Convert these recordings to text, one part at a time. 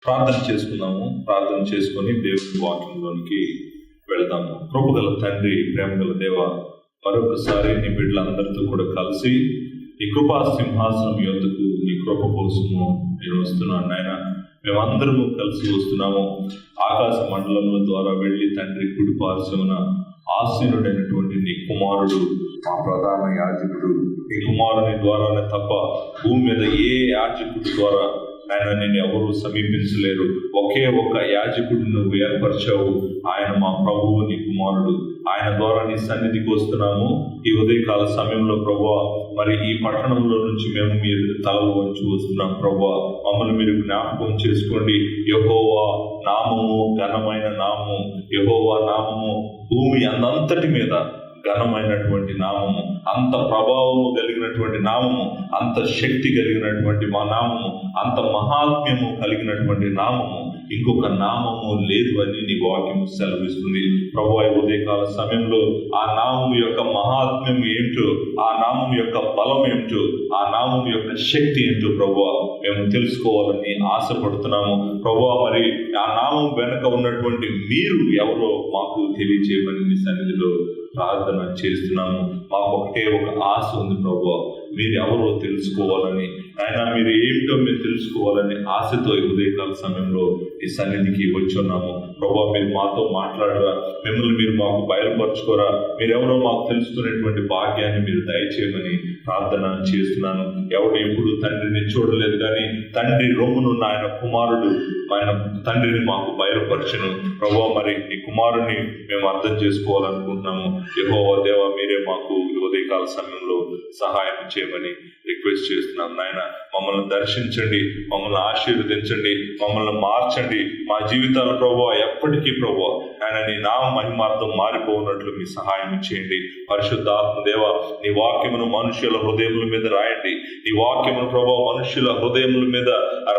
ప్రార్థన చేసుకుందాము. ప్రార్థన చేసుకొని దేవుని వాక్యంలోనికి వెళ్దాము. కృపగల తండ్రి, ప్రేమగల దేవ, మరొకసారి నీ బిడ్డలందరితో కూడా కలిసి ఈ కృపా సింహాసనం యొద్దకు నీ కృప కోసము నేను వస్తున్నాను నాయన. మేమందరము కలిసి వస్తున్నాము. ఆకాశ మండలముల ద్వారా వెళ్ళి తండ్రి కుడి పార్శ్వమున ఆసీనుడైనటువంటి నీ కుమారుడు మా ప్రధాన యాజకుడు. నీ కుమారుని ద్వారానే తప్ప భూమి మీద ఏ యాజకుడి ద్వారా ఆయన నేను ఎవరు సమీపించలేరు. ఒకే ఒక్క యాజకుడిని నువ్వు ఏర్పరిచావు. ఆయన మా ప్రభువు, నీ కుమారుడు. ఆయన ద్వారా నీ సన్నిధికి వస్తున్నాము. ఈ ఉదయకాల సమయంలో ప్రభువా, మరి ఈ పట్టణంలో నుంచి మేము మీరు తలలు వంచి వస్తున్నాం ప్రభువా. మమ్మల్ని మీరు జ్ఞాపకం చేసుకోండి. యెహోవా నామము ఘనమైన నామము. యెహోవా నామము భూమి అంతటి మీద ఘనమైనటువంటి నామము, అంత ప్రభావము కలిగినటువంటి నామము, అంత శక్తి కలిగినటువంటి మా నామము, అంత మహాత్మ్యము కలిగినటువంటి నామము, ఇంకొక నామము లేదు అని నీ వాక్యము సెలవిస్తుంది ప్రభువా. ఉదయకాల సమయంలో ఆ నామం యొక్క మహాత్మ్యం ఏంటో, ఆ నామం యొక్క బలం ఏంటో, ఆ నామం యొక్క శక్తి ఏంటో ప్రభువా మేము తెలుసుకోవాలని ఆశపడుతున్నాము ప్రభువా. మరి ఆ నామం వెనక ఉన్నటువంటి మీరు ఎవరో మాకు తెలియజేయమని నీ సన్నిధిలో ప్రార్థన చేస్తున్నాము. మాకు ఒకటే ఒక ఆశ ఉంది ప్రభువా, మీరు ఎవరో తెలుసుకోవాలని. ఆయన మీరు ఏమిటో మీరు తెలుసుకోవాలని ఆశతో ఈ ఉదయకాల సమయంలో ఈ సన్నిధికి వచ్చి ఉన్నాము ప్రభువా. మీరు మాతో మాట్లాడరా, మిమ్మల్ని మీరు మాకు బయలుపరచుకోరా, మీరెవరో మాకు తెలుసుకునేటువంటి భాగ్యాన్ని మీరు దయచేయమని ప్రార్థన చేస్తున్నాను. ఎవడు ఎప్పుడు తండ్రిని చూడలేదు, కానీ తండ్రి రొమ్మునున్న ఆయన కుమారుడు ఆయన తండ్రిని మాకు బయలుపరచును ప్రభువా. మరి ఈ కుమారుడిని మేము అర్థం చేసుకోవాలనుకుంటున్నాము. యెహోవా దేవ, మీరే మాకు ఉదయకాల సమయంలో సహాయం చేయమని రిక్వెస్ట్ చేస్తున్నాం నాయన. మమ్మల్ని దర్శించండి, మమ్మల్ని ఆశీర్వదించండి, మమ్మల్ని మార్చండి. మా జీవితాలు ప్రభువా ఎప్పటికీ ప్రభువా ఆయన నీ నామ మహిమార్థం మారిపోఉన్నట్లు మీ సహాయం చేయండి. పరిశుద్ధాత్మ దేవ, నీ వాక్యమును మనుషుల హృదయముల మీద రాయండి. నీ వాక్యమును ప్రభువా మనుషుల హృదయముల మీద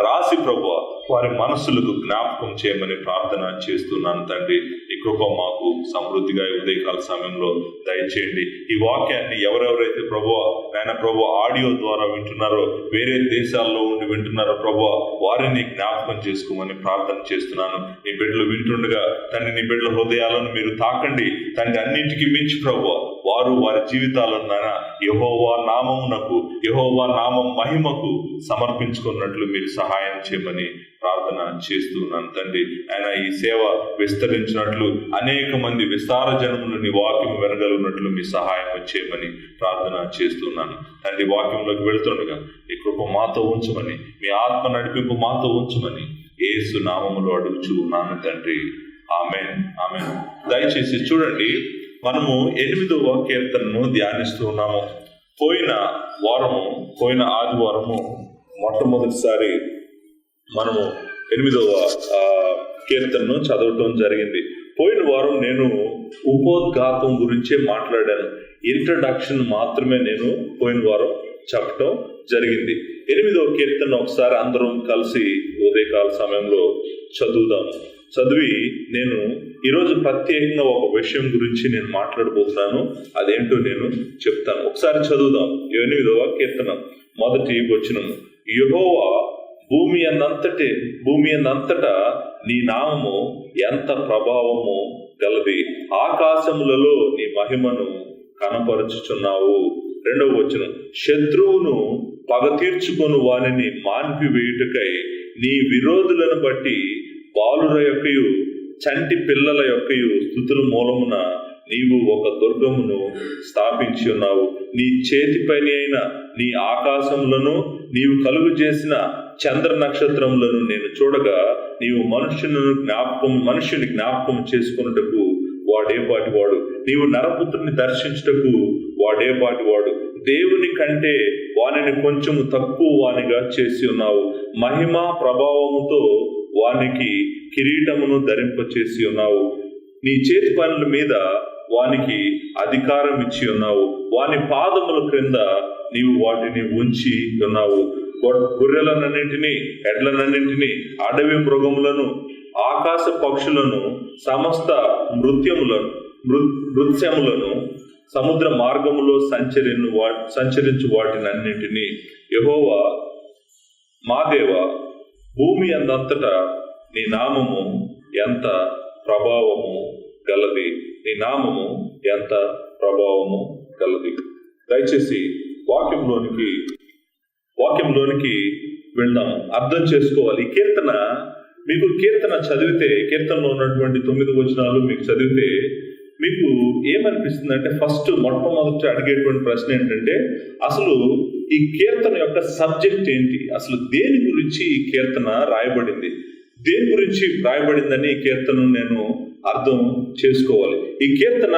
రాసి ప్రభువా వారి మనస్సులకు జ్ఞాపకం చేయమని ప్రార్థన చేస్తున్నాను తండ్రి. ఈ కృప మాకు సమృద్ధిగా ఉదయకాల సమయంలో దయచేయండి. ఈ వాక్యాన్ని ఎవరెవరైతే ప్రభువా ఆయన ప్రభువా ఆడియో ద్వారా వింటున్నారో, వేరే దేశాల్లో ఉండి వింటున్నారో ప్రభువా వారిని జ్ఞాపకం చేసుకోమని ప్రార్థన చేస్తున్నాను. నీ బిడ్డలు వింటుండగా తండ్రి, నీ బిడ్డల హృదయాలను మీరు తాకండి తండ్రి. అన్నింటికి మించి ప్రభువా వారు వారి జీవితాలను నాయన యెహోవా నామమునకు, యెహోవా నామం మహిమకు సమర్పించుకున్నట్లు మీరు సహాయం చేయమని ప్రార్థన చేస్తున్నాను తండ్రి. ఆయన ఈ సేవ విస్తరించినట్లు, అనేక మంది విస్తార జనములు నీ వాక్యం వినగలిగినట్లు మీ సహాయం చేయమని ప్రార్థన చేస్తున్నాను తండ్రి. వాక్యంలోకి వెళుతుండగా ఈ కృప మాతో ఉంచమని, మీ ఆత్మ నడిపింపు మాతో ఉంచమని యేసు నామములో అడుగుచు ఉన్నాను తండ్రి. ఆమేన్, ఆమేన్. దయచేసి చూడండి, మనము 8వ కీర్తనను ధ్యానిస్తూ ఉన్నాము. పోయిన ఆదివారము మొట్టమొదటిసారి మనము 8వ కీర్తనను చదవటం జరిగింది. పోయిన వారం నేను ఉపోద్ఘాతం గురించే మాట్లాడాను. ఇంట్రడక్షన్ మాత్రమే నేను పోయిన వారం చెప్పటం జరిగింది. 8వ కీర్తన ఒకసారి అందరం కలిసి ఉదయకాల సమయంలో చదువుదాము. చదివి నేను ఈరోజు ప్రత్యేకంగా ఒక విషయం గురించి నేను మాట్లాడబోతున్నాను. అదేంటో నేను చెప్తాను. ఒకసారి చదువుదాం. 8వ కీర్తన మొదటి వచనము. యెహోవా భూమి అందంతటా నీ నామము ఎంత ప్రభావము గలది, ఆకాశములలో నీ మహిమను కనపరుచుచున్నావు. 2వ వచనం. శత్రువును పగ తీర్చుకొని వారిని మాన్పివేయుటకై నీ విరోధులను బట్టి బాలుర యొక్కయు చంటి పిల్లల యొక్కయు స్తుతుల మూలమున నీవు ఒక దుర్గమును స్థాపించి ఉన్నావు. నీ చేతి పని అయిన నీ ఆకాశములను, నీవు కలుగు చేసిన చంద్ర నక్షత్రములను నేను చూడగా, నీవు మనుష్యుని జ్ఞాపకం చేసుకున్నటకు వాడేపాటి వాడు, నీవు నరపుత్రుని దర్శించుటకు వాడేపాటి వాడు. దేవుని కంటే వానిని కొంచెము తక్కువ వానిగా చేసి ఉన్నావు. మహిమా ప్రభావముతో వానికి కిరీటమును ధరింపచేసి ఉన్నావు. నీ చేతి పనుల మీద వానికి అధికారం ఇచ్చి ఉన్నావు. వాని పాదముల క్రింద నీవు వాటిని ఉంచి ఉన్నావు. గొర్రెలనన్నింటినీ, ఎడ్లనన్నింటినీ, అడవి మృగములను, ఆకాశ పక్షులను, సమస్త నృత్యములను, సముద్ర మార్గములో సంచరించు వాటినన్నింటినీ యెహోవా మా దేవ భూమి అందంతటా నీ నామము ఎంత ప్రభావము గలది. నీ నామము ఎంత ప్రభావము గలది. దయచేసి వాక్యంలోనికి వెళ్దాం, అర్థం చేసుకోవాలి. ఈ కీర్తన మీకు చదివితే, కీర్తనలో ఉన్నటువంటి 9 వచనాలు మీకు చదివితే మీకు ఏమనిపిస్తుంది అంటే, మొట్టమొదటి అడిగేటువంటి ప్రశ్న ఏంటంటే, అసలు ఈ కీర్తన యొక్క సబ్జెక్ట్ ఏంటి, అసలు దేని గురించి ఈ కీర్తన రాయబడింది, దేని గురించి రాయబడిందని ఈ కీర్తనను నేను అర్థం చేసుకోవాలి. ఈ కీర్తన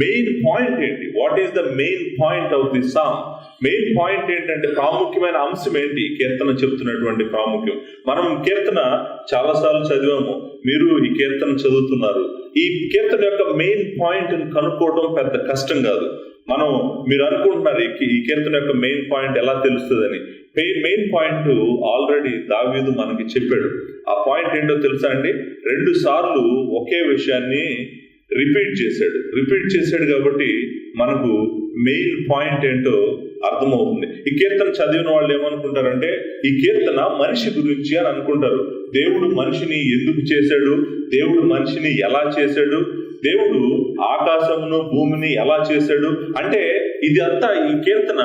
మెయిన్ పాయింట్ ఏంటి, what is the main point of the song, main point ఏంటంటే, ప్రాముఖ్యమైన అంశం ఏంటి, కీర్తన చెప్తున్నటువంటి ప్రాముఖ్యం. మనం కీర్తన చాలాసార్లు చదివాము, మీరు ఈ కీర్తన చదువుతున్నారు. ఈ కీర్తన యొక్క మెయిన్ పాయింట్ కనుక్కోవడం పెద్ద కష్టం కాదు. మీరు అనుకుంటున్నారు ఈ కీర్తన యొక్క మెయిన్ పాయింట్ ఎలా తెలుస్తుందని. మెయిన్ పాయింట్ ఆల్రెడీ దావీదు మనకి చెప్పాడు. ఆ పాయింట్ ఏంటో తెలుసా అండి? 2 సార్లు ఒకే విషయాన్ని రిపీట్ చేశాడు కాబట్టి మనకు మెయిన్ పాయింట్ ఏంటో అర్థమవుతుంది. ఈ కీర్తన చదివిన వాళ్ళు ఏమనుకుంటారంటే, ఈ కీర్తన మనిషి గురించి అని అనుకుంటారు. దేవుడు మనిషిని ఎందుకు చేశాడు, దేవుడు మనిషిని ఎలా చేశాడు, దేవుడు ఆకాశమును భూమిని ఎలా చేశాడు అంటే, ఇది అంతా ఈ కీర్తన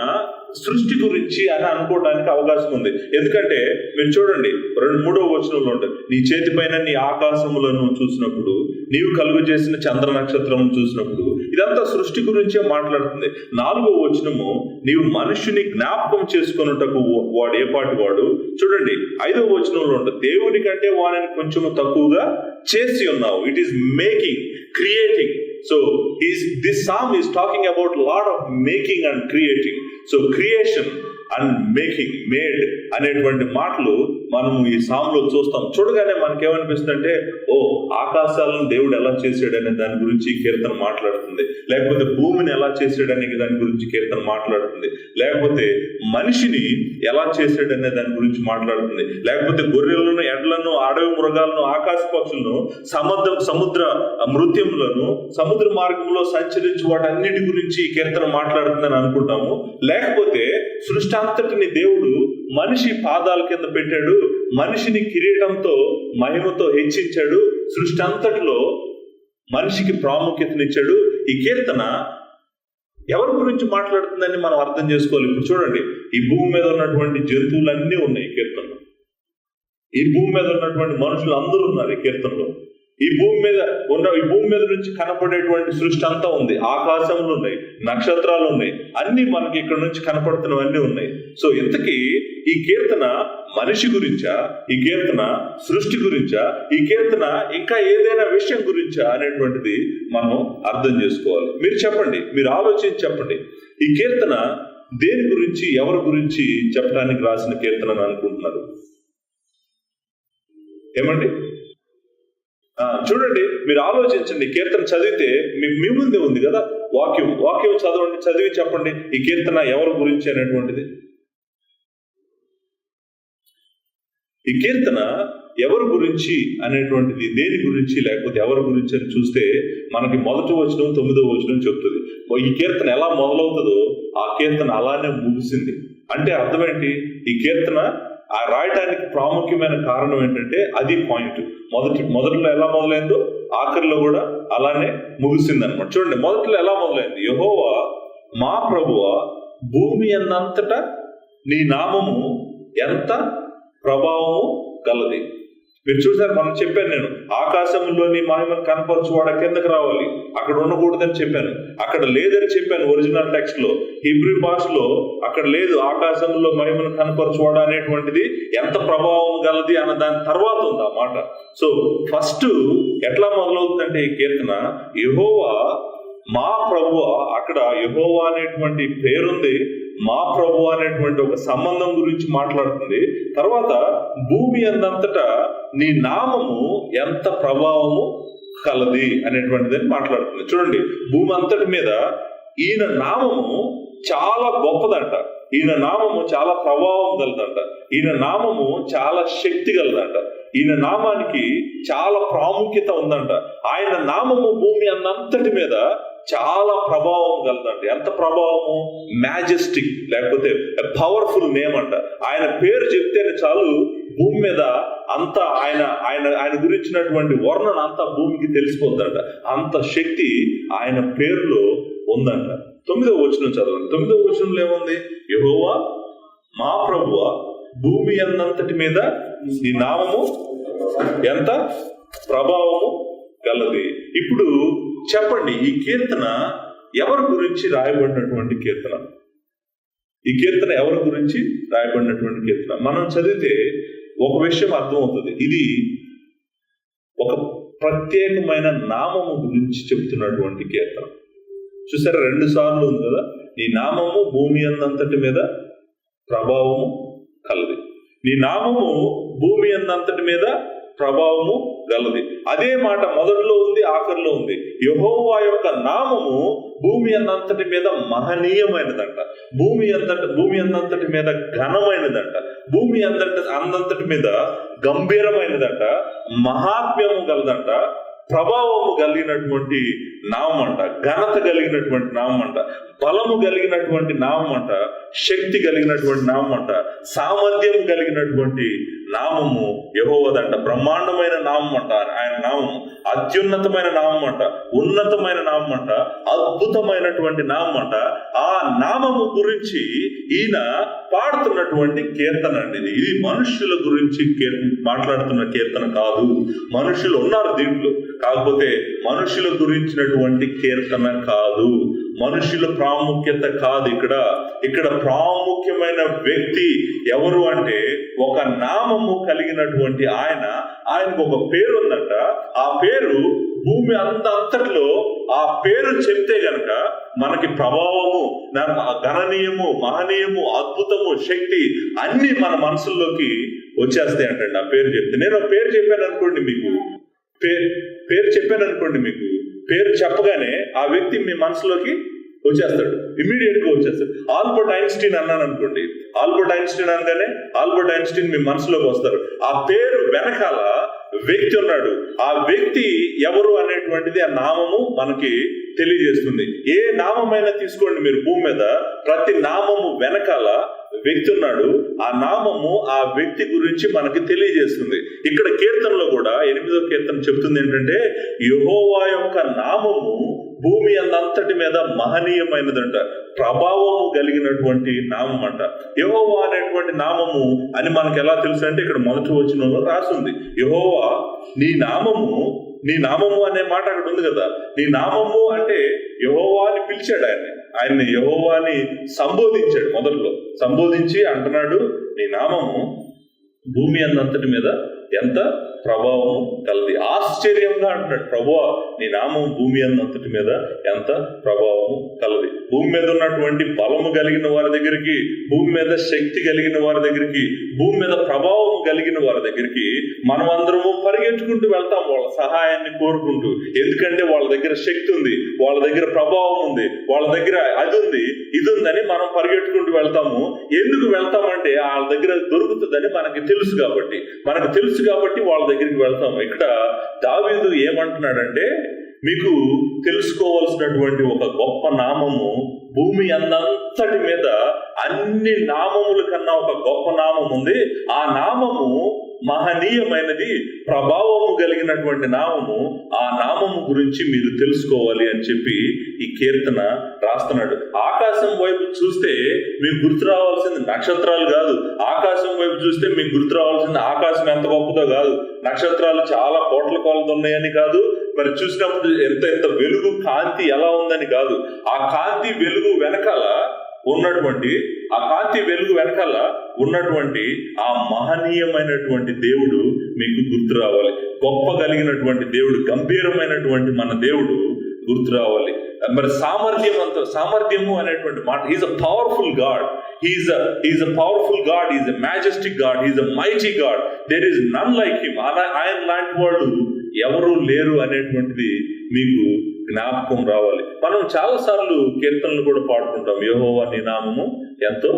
సృష్టి గురించి అని అనుకోవడానికి అవకాశం ఉంది. ఎందుకంటే మీరు చూడండి, 3వ వచనంలో ఉంటుంది, నీ చేతి పైన నీ ఆకాశములను చూసినప్పుడు, నీవు కలుగు చేసిన చంద్ర నక్షత్రము చూసినప్పుడు, ఇదంతా సృష్టి గురించే మాట్లాడుతుంది. 4వ వచనము, నీవు మనుష్యుని జ్ఞాపకం చేసుకున్నటకు వాడు ఏపాటి వాడు. చూడండి 5వ వచనంలో ఉంటుంది, దేవుని కంటే వాడిని కొంచెము తక్కువగా చేసి ఉన్నావు. It is making, creating. So this psalm is talking about a lot of making and creating. So creation and making, made అనేటువంటి మాటలు మనము ఈ సాంలో చూస్తాం. చూడగానే మనకేమనిపిస్తుంది అంటే, ఆకాశాలను దేవుడు ఎలా చేశాడనే దాని గురించి కీర్తన మాట్లాడుతుంది, లేకపోతే భూమిని ఎలా చేశాడనే దాని గురించి కీర్తన మాట్లాడుతుంది, లేకపోతే మనిషిని ఎలా చేశాడనే దాని గురించి మాట్లాడుతుంది, లేకపోతే గొర్రెలను, ఎడ్లను, అడవి మృగాలను, ఆకాశ పక్షులను, సముద్ర మృత్యములను, సముద్ర మార్గంలో సంచరించి వాటన్నిటి గురించి కీర్తన మాట్లాడుతుందని అనుకుంటాము. లేకపోతే సృష్టి అంతటిని దేవుడు మనిషి పాదాల కింద పెట్టాడు, మనిషిని కిరీటంతో మహిమతో హెచ్చించాడు, సృష్టి అంతటిలో మనిషికి ప్రాముఖ్యతనిచ్చాడు. ఈ కీర్తన ఎవరి గురించి మాట్లాడుతుందని మనం అర్థం చేసుకోవాలి. ఇప్పుడు చూడండి, ఈ భూమి మీద ఉన్నటువంటి జంతువులన్నీ ఉన్నాయి కీర్తనలో, ఈ భూమి మీద ఉన్నటువంటి మనుషులు అందరూ ఉన్నారు ఈ కీర్తనలో, ఈ భూమి మీద నుంచి కనపడేటువంటి సృష్టి అంతా ఉంది, ఆకాశములు ఉన్నాయి, నక్షత్రాలు ఉన్నాయి, అన్ని మనకి ఇక్కడ నుంచి కనపడుతున్నవన్నీ ఉన్నాయి. సో ఇంతకీ ఈ కీర్తన మనిషి గురించా, ఈ కీర్తన సృష్టి గురించా, ఈ కీర్తన ఇంకా ఏదైనా విషయం గురించా అనేటువంటిది మనం అర్థం చేసుకోవాలి. మీరు చెప్పండి, మీరు ఆలోచించి చెప్పండి, ఈ కీర్తన దేని గురించి, ఎవరి గురించి చెప్పడానికి రాసిన కీర్తన అని అనుకుంటున్నారు? ఏమండి? చూడండి, మీరు ఆలోచించండి. కీర్తన చదివితే మీ ముందే ఉంది కదా వాక్యం చదవండి, చదివి చెప్పండి ఈ కీర్తన ఎవరి గురించి అనేటువంటిది. ఈ కీర్తన ఎవరి గురించి అనేటువంటిది, దేని గురించి, లేకపోతే ఎవరి గురించి అని చూస్తే మనకి 1వ వచనం 9వ వచనం చెప్తుంది. ఈ కీర్తన ఎలా మొదలవుతుందో ఆ కీర్తన అలానే ముగిసింది. అంటే అర్థం ఏంటి? ఈ కీర్తన రాయటానికి ప్రాముఖ్యమైన కారణం ఏంటంటే అది పాయింట్. మొదట్లో ఎలా మొదలైందో ఆఖరిలో కూడా అలానే ముగిసింది అనమాట. చూడండి, మొదట్లో ఎలా మొదలైంది? యెహోవా మా ప్రభువా, భూమి అన్నంతటా నీ నామము ఎంత ప్రభావము గలది. మీరు చూసారు, మనం చెప్పాను, నేను ఆకాశంలోని మహిమను కనపరచువాడ కిందకి రావాలి, అక్కడ ఉండకూడదని చెప్పాను, అక్కడ లేదని చెప్పాను. ఒరిజినల్ టెక్స్ట్ లో, హీబ్రూ భాషలో అక్కడ లేదు. ఆకాశంలో మహిమను కనపరచువాడ అనేటువంటిది ఎంత ప్రభావం గలది అన్న దాని తర్వాత ఉంది ఆ మాట. సో ఫస్ట్ ఎట్లా మొదలవుతుందంటే ఈ కీర్తన, యెహోవా మా ప్రభువా, అక్కడ యెహోవా అనేటువంటి పేరుంది, మా ప్రభు అనేటువంటి ఒక సంబంధం గురించి మాట్లాడుతుంది. తర్వాత భూమి అందంతటా నీ నామము ఎంత ప్రభావము కలది అనేటువంటిదని మాట్లాడుతుంది. చూడండి, భూమి అంతటి మీద ఈయన నామము చాలా గొప్పదంట, ఈయన నామము చాలా ప్రభావం కలదంట, ఈయన నామము చాలా శక్తి కలదంట, ఈయన నామానికి చాలా ప్రాముఖ్యత ఉందంట. ఆయన నామము భూమి అన్నంతటి మీద చాలా ప్రభావం కలదంట. ఎంత ప్రభావము? మ్యాజెస్టిక్, లేకపోతే పవర్ఫుల్ నేమ్ అంట. ఆయన పేరు చెప్తేనే చాలు భూమి మీద అంతా ఆయన ఆయన ఆయన గురించినటువంటి వర్ణన అంతా భూమికి తెలిసిపోద్దంట. అంత శక్తి ఆయన పేరులో ఉందంట. 9వ వచనం చదవండి. 9వ వచనంలో ఏముంది? యెహోవా మా ప్రభువా, భూమి అన్నంతటి మీద నీ నామము ఎంత ప్రభావము గలది. ఇప్పుడు చెప్పండి, ఈ కీర్తన ఎవరి గురించి రాయబడినటువంటి కీర్తన? ఈ కీర్తన ఎవరి గురించి రాయబడినటువంటి కీర్తన? మనం చదివితే ఒక విషయం అర్థమవుతుంది. ఇది ఒక ప్రత్యేకమైన నామము గురించి చెప్తున్నటువంటి కీర్తన. చూసారా, 2 సార్లు ఉంది కదా, నీ నామము భూమి అన్నంతటి మీద ప్రభావము కలది. నీ నామము భూమి అన్నంతటి మీద ప్రభావము గలది. అదే మాట మొదట్లో ఉంది, ఆఖరిలో ఉంది. యెహోవా యొక్క నామము భూమి అన్నంతటి మీద మహనీయమైనదంట. భూమి అన్నంతటి మీద ఘనమైనదంట. భూమి అన్నంతటి మీద గంభీరమైనదంట. మహాత్మ్యము గలదంట. ప్రభావము కలిగినటువంటి నామం అంట. ఘనత కలిగినటువంటి నామం అంట. బలము కలిగినటువంటి నామం అంట. శక్తి కలిగినటువంటి నామం అంట. సామర్థ్యం కలిగినటువంటి నామము యెహోవాదంట. బ్రహ్మాండమైన నామం అంట ఆయన నామము. అత్యున్నతమైన నామం అంట. ఉన్నతమైన నామం అంట. అద్భుతమైనటువంటి నామం అంట. ఆ నామము గురించి ఈయన పాడుతున్నటువంటి కీర్తన అండి. ఇది మనుషుల గురించి మాట్లాడుతున్న కీర్తన కాదు. మనుషులు ఉన్నారు దీంట్లో, కాకపోతే మనుషుల గురించినటువంటి కీర్తన కాదు. మనుషుల ప్రాముఖ్యత కాదు. ఇక్కడ ప్రాముఖ్యమైన వ్యక్తి ఎవరు అంటే ఒక నామము కలిగినటువంటి ఆయనకు ఒక పేరు ఉందంట. ఆ పేరు భూమి అంతట్లో ఆ పేరు చెప్తే గనక మనకి ప్రభావము, గణనీయము, మహనీయము, అద్భుతము, శక్తి అన్ని మన మనసుల్లోకి వచ్చేస్తాయి అంటండి ఆ పేరు చెప్తే. నేను పేరు చెప్పాను అనుకోండి, మీకు పేరు చెప్పగానే ఆ వ్యక్తి మీ మనసులోకి వచ్చేస్తాడు, ఇమ్మీడియట్ గా వచ్చేస్తాడు. ఆల్బర్ట్ ఐన్స్టీన్ అన్నాను అనుకోండి, ఆల్బర్ట్ ఐన్స్టీన్ అనగానే ఆల్బర్ట్ ఐన్స్టీన్ మీ మనసులోకి వస్తారు. ఆ పేరు వెనకాల వ్యక్తి ఉన్నాడు. ఆ వ్యక్తి ఎవరు అనేటువంటిది ఆ నామము మనకి తెలియజేస్తుంది. ఏ నామమైనా తీసుకోండి మీరు, భూమి మీద ప్రతి నామము వెనకాల వ్యక్తి ఉన్నాడు. ఆ నామము ఆ వ్యక్తి గురించి మనకి తెలియజేస్తుంది. ఇక్కడ కీర్తనలో కూడా 8వ కీర్తన చెప్తుంది ఏంటంటే, యెహోవా యొక్క నామము భూమి అంతటి మీద మహనీయమైనదంట. ప్రభావము కలిగినటువంటి నామం అంట. యెహోవా అనేటువంటి నామము అని మనకు ఎలా తెలుసు అంటే, ఇక్కడ మొదటి వచనంలో రాసింది, యెహోవా నీ నామము అనే మాట అక్కడ ఉంది కదా. నీ నామము అంటే యెహోవా అని పిలిచాడు ఆయన్ని యెహోవా అని సంబోధించాడు. మొదట్లో సంబోధించి అంటున్నాడు, నీ నామము భూమి అన్నంతటి మీద ఎంత ప్రభావం కలది. ఆశ్చర్యంగా అంటున్నాడు, ప్రభువా నీ నామం భూమి అన్నంతటి మీద ఎంత ప్రభావం కలది. భూమి మీద ఉన్నటువంటి బలము కలిగిన వారి దగ్గరికి, భూమి మీద శక్తి కలిగిన వారి దగ్గరికి, భూమి మీద ప్రభావం కలిగిన వారి దగ్గరికి మనం అందరము పరిగెత్తుకుంటూ వెళ్తాం, వాళ్ళ సహాయాన్ని కోరుకుంటూ. ఎందుకంటే వాళ్ళ దగ్గర శక్తి ఉంది, వాళ్ళ దగ్గర ప్రభావం ఉంది, వాళ్ళ దగ్గర అది ఉంది, ఇది ఉందని మనం పరిగెట్టుకుంటూ వెళ్తాము. ఎందుకు వెళ్తామంటే వాళ్ళ దగ్గర దొరుకుతుందని మనకి తెలుసు కాబట్టి వాళ్ళ దగ్గరికి వెళ్తాము. ఇక్కడ దావీదు ఏమంటున్నాడంటే, మీకు తెలుసుకోవాల్సినటువంటి ఒక గొప్ప నామము భూమి అంతటి మీద అన్ని నామముల కన్నా ఒక గొప్ప నామం ఉంది. ఆ నామము మహనీయమైనది, ప్రభావము కలిగినటువంటి నామము. ఆ నామము గురించి మీరు తెలుసుకోవాలి అని చెప్పి ఈ కీర్తన రాస్తున్నాడు. ఆకాశం వైపు చూస్తే మీకు గుర్తు రావాల్సింది నక్షత్రాలు కాదు. ఆకాశం వైపు చూస్తే మీకు గుర్తు రావాల్సింది ఆకాశం ఎంత గొప్పదో కాదు. నక్షత్రాలు చాలా కోట్ల కొలది ఉన్నాయని కాదు. మరి చూసినప్పుడు ఎంత వెలుగు, కాంతి ఎలా ఉందని కాదు. ఆ కాంతి వెలుగు వెనకాల ఉన్నటువంటి ఆ మహనీయమైనటువంటి దేవుడు మీకు గుర్తు రావాలి. గొప్ప కలిగినటువంటి దేవుడు, గంభీరమైనటువంటి మన దేవుడు గుర్తు రావాలి. మరి సామర్థ్యము అనేటువంటి మాట, he is a powerful god, he is a powerful god, he is a majestic god, he is a mighty god, there is none like him. ఆయన లాంటి వాళ్ళు ఎవరు లేరు అనేటువంటిది మీకు జ్ఞాపకం రావాలి. మనం చాలా సార్లు కీర్తనలు కూడా పాడుకుంటాం, యెహోవా నీ నామము ఎంతో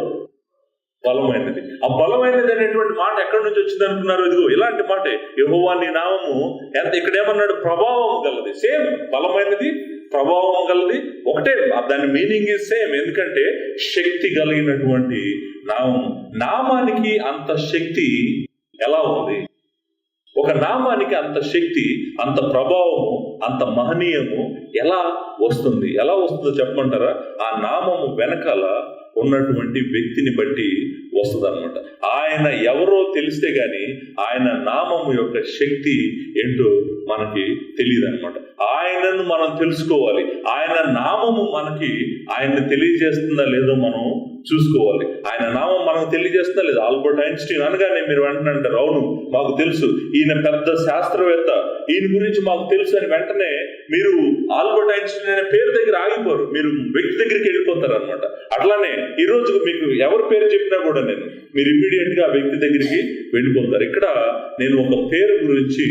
బలమైనది. ఆ బలమైనది అనేటువంటి మాట ఎక్కడి నుంచి వచ్చింది అంటున్నారు? ఇదిగో ఇలాంటి మాటే, యెహోవా నీ నామము ఎంత, ఇక్కడ ఏమన్నాడు, ప్రభావం గలది. సేమ్, బలమైనది, ప్రభావం గలది ఒకటే, దాని మీనింగ్ ఈజ్ సేమ్. ఎందుకంటే శక్తి కలిగినటువంటి నామం. నామానికి అంత శక్తి ఎలా ఉంది? ఒక నామానికి అంత శక్తి, అంత ప్రభావము, అంత మహనీయము ఎలా వస్తుంది? ఎలా వస్తుందో చెప్పమంటారా? ఆ నామము వెనకాల ఉన్నటువంటి వ్యక్తిని బట్టి వస్తుంది అనమాట. ఆయన ఎవరో తెలిస్తే గాని ఆయన నామము యొక్క శక్తి ఏంటో మనకి తెలియదు అనమాట. ఆయనను మనం తెలుసుకోవాలి. ఆయన నామము మనకి ఆయన్ని తెలియజేస్తుందా లేదో మనం చూసుకోవాలి. ఆయన నామం మనకు తెలియజేస్తుందా లేదా? ఆల్బర్ట్ ఐన్స్టీన్ అనగానే మీరు వెంటనే అంటారు, అవును మాకు తెలుసు, ఈయన పెద్ద శాస్త్రవేత్త, ఈయన గురించి మాకు తెలుసు అని వెంటనే మీరు ఆల్బర్ట్ ఐన్స్టీన్ అనే పేరు దగ్గర ఆగిపోరు, మీరు వ్యక్తి దగ్గరికి వెళ్ళిపోతారు అనమాట. అట్లానే ఈ రోజు మీకు ఎవరి పేరు చెప్పినా కూడా మీరు ఇమ్మీడియట్ గా ఆ వ్యక్తి దగ్గరికి వెళ్ళిపోతారు. ఇక్కడ నేను ఒక పేరు గురించి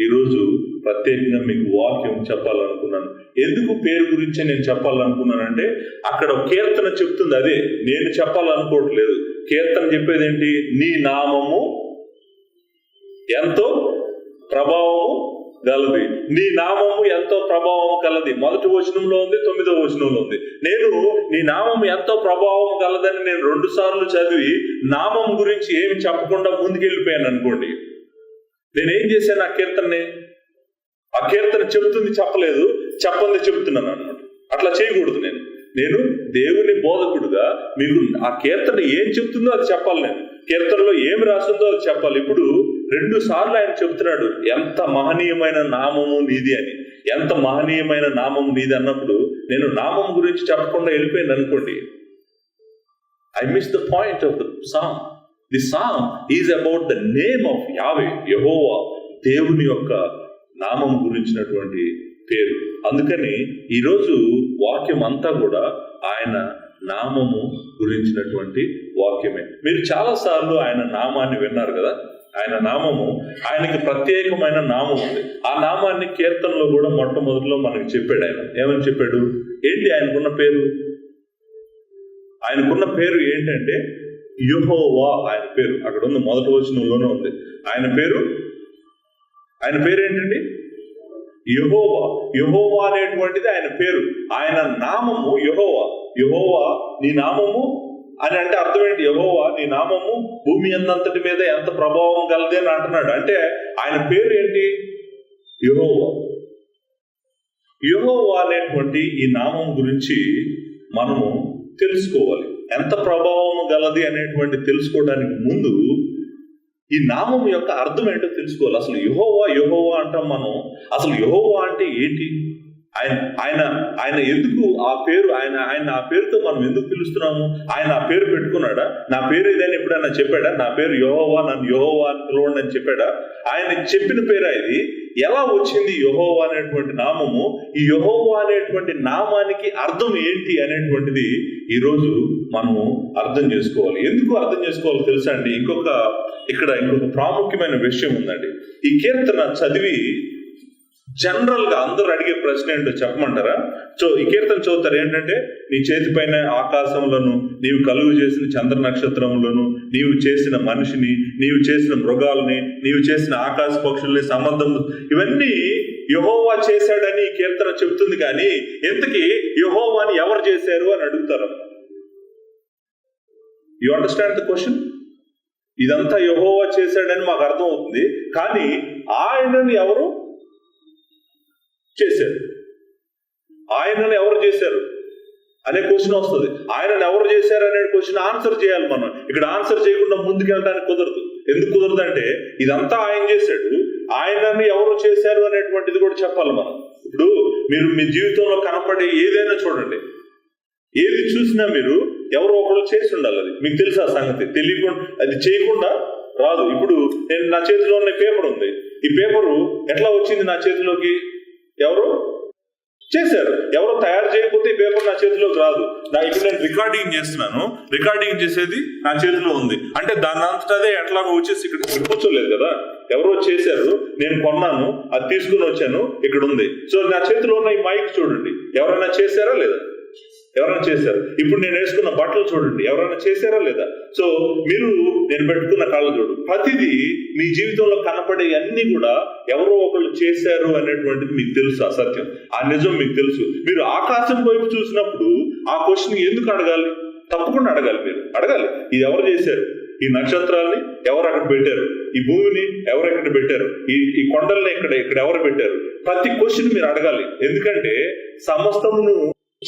ఈరోజు ప్రత్యేకంగా మీకు వాక్యం చెప్పాలనుకున్నాను. ఎందుకు పేరు గురించి నేను చెప్పాలనుకున్నానంటే, అక్కడ ఒక కీర్తన చెప్తుంది, అదే నేను చెప్పాలనుకోవట్లేదు. కీర్తన చెప్పేది ఏంటి? నీ నామము ఎంతో ప్రభావము గలది. నీ నామము ఎంతో ప్రభావం కలది. 1వ వచనంలో ఉంది, 9వ వచనంలో ఉంది. నేను నీ నామం ఎంతో ప్రభావం కలదని నేను 2 సార్లు చదివి నామం గురించి ఏమి చెప్పకుండా ముందుకెళ్ళిపోయాను అనుకోండి, నేనేం చేశాను? ఆ కీర్తన చెబుతుంది చెప్పలేదు, చెప్పంది చెబుతున్నాను అనమాట. అట్లా చేయకూడదు. నేను దేవుని బోధకుడుగా మీకు ఆ కీర్తన ఏం చెప్తుందో అది చెప్పాలి. నేను కీర్తనలో ఏమి రాస్తుందో అది చెప్పాలి. ఇప్పుడు 2 సార్లు ఆయన చెబుతున్నాడు ఎంత మహనీయమైన నామము నీది అని. ఎంత మహనీయమైన నామం నీది అన్నప్పుడు నేను నామం గురించి చెప్పకుండా వెళ్ళిపోయాను అనుకోండి, I miss the point of the song. The song is about the name of యావే, యెహోవా, దేవుని యొక్క నామం గురించినటువంటి పేరు. అందుకని ఈరోజు వాక్యం అంతా కూడా ఆయన నామము గురించినటువంటి వాక్యమే. మీరు చాలా సార్లు ఆయన నామాన్ని విన్నారు కదా. ఆయన నామము, ఆయనకి ప్రత్యేకమైన నామం ఉంది. ఆ నామాన్ని కీర్తనలో కూడా మొట్టమొదటిలో మనకి చెప్పాడు. ఆయన ఏమని చెప్పాడు? ఏంటి ఆయనకున్న పేరు? ఆయనకున్న పేరు ఏంటంటే యెహోవా. ఆయన పేరు అక్కడ ఉంది, 1వ వచనంలోనే ఉంది. ఆయన పేరు ఏంటండి? యెహోవా. యెహోవా అనేటువంటిది ఆయన పేరు. ఆయన నామము యెహోవా. యెహోవా నీ నామము అని అంటే అర్థం ఏంటి? యెహోవా నీ నామము భూమి అంతటి మీద ఎంత ప్రభావం కలది అని అంటున్నాడు. అంటే ఆయన పేరు ఏంటి? యెహోవా. యెహోవా అనేటువంటి ఈ నామం గురించి మనము తెలుసుకోవాలి. ఎంత ప్రభావం గలది అనేటువంటి తెలుసుకోవడానికి ముందు ఈ నామం యొక్క అర్థం ఏంటో తెలుసుకోవాలి. అసలు యెహోవా అంటాం మనం. అసలు యెహోవా అంటే ఏంటి? ఆయన ఎందుకు ఆ పేరు, ఆయన ఆ పేరుతో మనం ఎందుకు పిలుస్తున్నాము? ఆయన ఆ పేరు పెట్టుకున్నాడా? నా పేరు ఇదని ఎప్పుడైనా చెప్పాడా? నా పేరు యెహోవా, నన్ను యెహోవా అని పిలవండి అని చెప్పాడా? ఆయన చెప్పిన పేరా ఇది? ఎలా వచ్చింది యెహోవా అనేటువంటి నామము? ఈ యెహోవా అనేటువంటి నామానికి అర్థం ఏంటి అనేటువంటిది ఈరోజు మనము అర్థం చేసుకోవాలి. ఎందుకు అర్థం చేసుకోవాలో తెలుసా అండి? ఇక్కడ ఇంకొక ప్రాముఖ్యమైన విషయం ఉందండి. ఈ కీర్తన చదివి జనరల్ గా అందరూ అడిగే ప్రశ్న ఏంటో చెప్పమంటారా? ఈ కీర్తన చదువుతారు ఏంటంటే, నీ చేతి పైన ఆకాశములను, నీవు కలుగు చేసిన చంద్ర నక్షత్రములను, నీవు చేసిన మనిషిని, నీవు చేసిన మృగాలని, నీవు చేసిన ఆకాశ పక్షుల్ని, సముద్రము, ఇవన్నీ యెహోవా చేశాడని ఈ కీర్తన చెబుతుంది. కానీ ఎంతకీ యెహోవాని ఎవరు చేశారు అని అడుగుతారు. You understand the question? ఇదంతా యెహోవా చేశాడని మాకు అర్థం అవుతుంది, కానీ ఆయనను ఎవరు చేశారు? ఆయనను ఎవరు చేశారు అనే క్వశ్చన్ వస్తుంది. ఆయనను ఎవరు చేశారు అనే క్వశ్చన్ ఆన్సర్ చేయాలి మనం. ఇక్కడ ఆన్సర్ చేయకుండా ముందుకు వెళ్ళడానికి కుదరదు. ఎందుకు కుదరదు అంటే, ఇదంతా ఆయన చేశాడు, ఆయనని ఎవరు చేశారు అనేటువంటిది కూడా చెప్పాలి మనం. ఇప్పుడు మీరు మీ జీవితంలో కనపడే ఏదైనా చూడండి, ఏది చూసినా మీరు ఎవరో ఒకరు చేసి ఉండాలి. అది మీకు తెలుసా సంగతి? తెలియకుండా అది చేయకుండా రాదు. ఇప్పుడు నేను నా చేతిలో ఉన్న పేపర్ ఉంది. ఈ పేపరు ఎట్లా వచ్చింది నా చేతిలోకి? ఎవరు చేశారు. ఎవరో తయారు చేయకపోతే ఈ పేపర్ నా చేతిలోకి రాదు. ఇప్పుడు నేను రికార్డింగ్ చేస్తున్నాను, రికార్డింగ్ చేసేది నా చేతిలో ఉంది అంటే దాని అంతటా ఎట్లాగో వచ్చేసి ఇక్కడ కూర్చోలేదు కదా. ఎవరో చేశారు, నేను కొన్నాను, అది తీసుకుని వచ్చాను, ఇక్కడ ఉంది. సో నా చేతిలో ఉన్న ఈ మైక్ చూడండి, ఎవరైనా చేశారా లేదా? ఎవరైనా చేశారు. ఇప్పుడు నేను వేసుకున్న బట్టలు చూడండి, ఎవరైనా చేశారా లేదా? సో నేను పెట్టుకున్న కాళ్ళు చూడు, ప్రతిదీ మీ జీవితంలో కనపడే అన్ని కూడా ఎవరో ఒకళ్ళు చేశారు అనేటువంటిది మీకు తెలుసు. అసత్యం, ఆ నిజం మీకు తెలుసు. మీరు ఆకాశం వైపు చూసినప్పుడు ఆ క్వశ్చన్ ఎందుకు అడగాలి? తప్పకుండా అడగాలి. మీరు అడగాలి, ఇది ఎవరు చేశారు? ఈ నక్షత్రాలని ఎవరు అక్కడ పెట్టారు? ఈ భూమిని ఎవరెక్కడ పెట్టారు, ఈ కొండల్ని ఇక్కడ ఎవరు పెట్టారు, ప్రతి క్వశ్చన్ మీరు అడగాలి. ఎందుకంటే సమస్తమును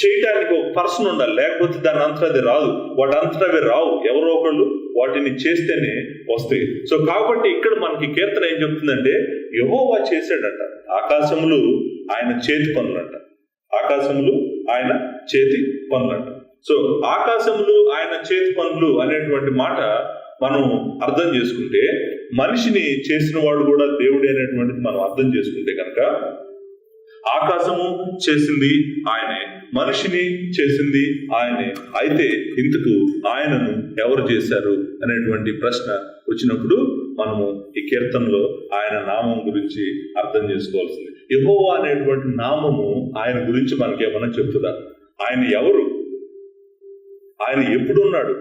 చేయడానికి ఒక పర్సన్ ఉండాలి, లేకపోతే దాని అంతా అది రాదు. వాటి అంతా అవి రావు, ఎవరో ఒకళ్ళు వాటిని చేస్తేనే వస్తాయి. సో కాబట్టి ఇక్కడ మనకి కీర్తన ఏం చెప్తుందంటే, యెహోవా చేశాడట, ఆకాశములు ఆయన చేతి పనులంట, ఆకాశములు ఆయన చేతి పనులంట. సో ఆకాశములు ఆయన చేతి పనులు అనేటువంటి మాట మనం అర్థం చేసుకుంటే, మనిషిని చేసిన వాడు కూడా దేవుడే అనేటువంటిది మనం అర్థం చేసుకుంటే కనుక, ఆకాశము చేసింది ఆయనే, మనిషిని చేసింది ఆయనే. అయితే ఇంతకు ఆయనను ఎవరు చేశారు అనేటువంటి ప్రశ్న వచ్చినప్పుడు మనము ఈ కీర్తనలో ఆయన నామం గురించి అర్థం చేసుకోవాల్సింది. యెహోవా అనేటువంటి నామము ఆయన గురించి మనకేమన్నా చెప్తుందా? ఆయన ఎవరు, ఆయన ఎప్పుడున్నాడు,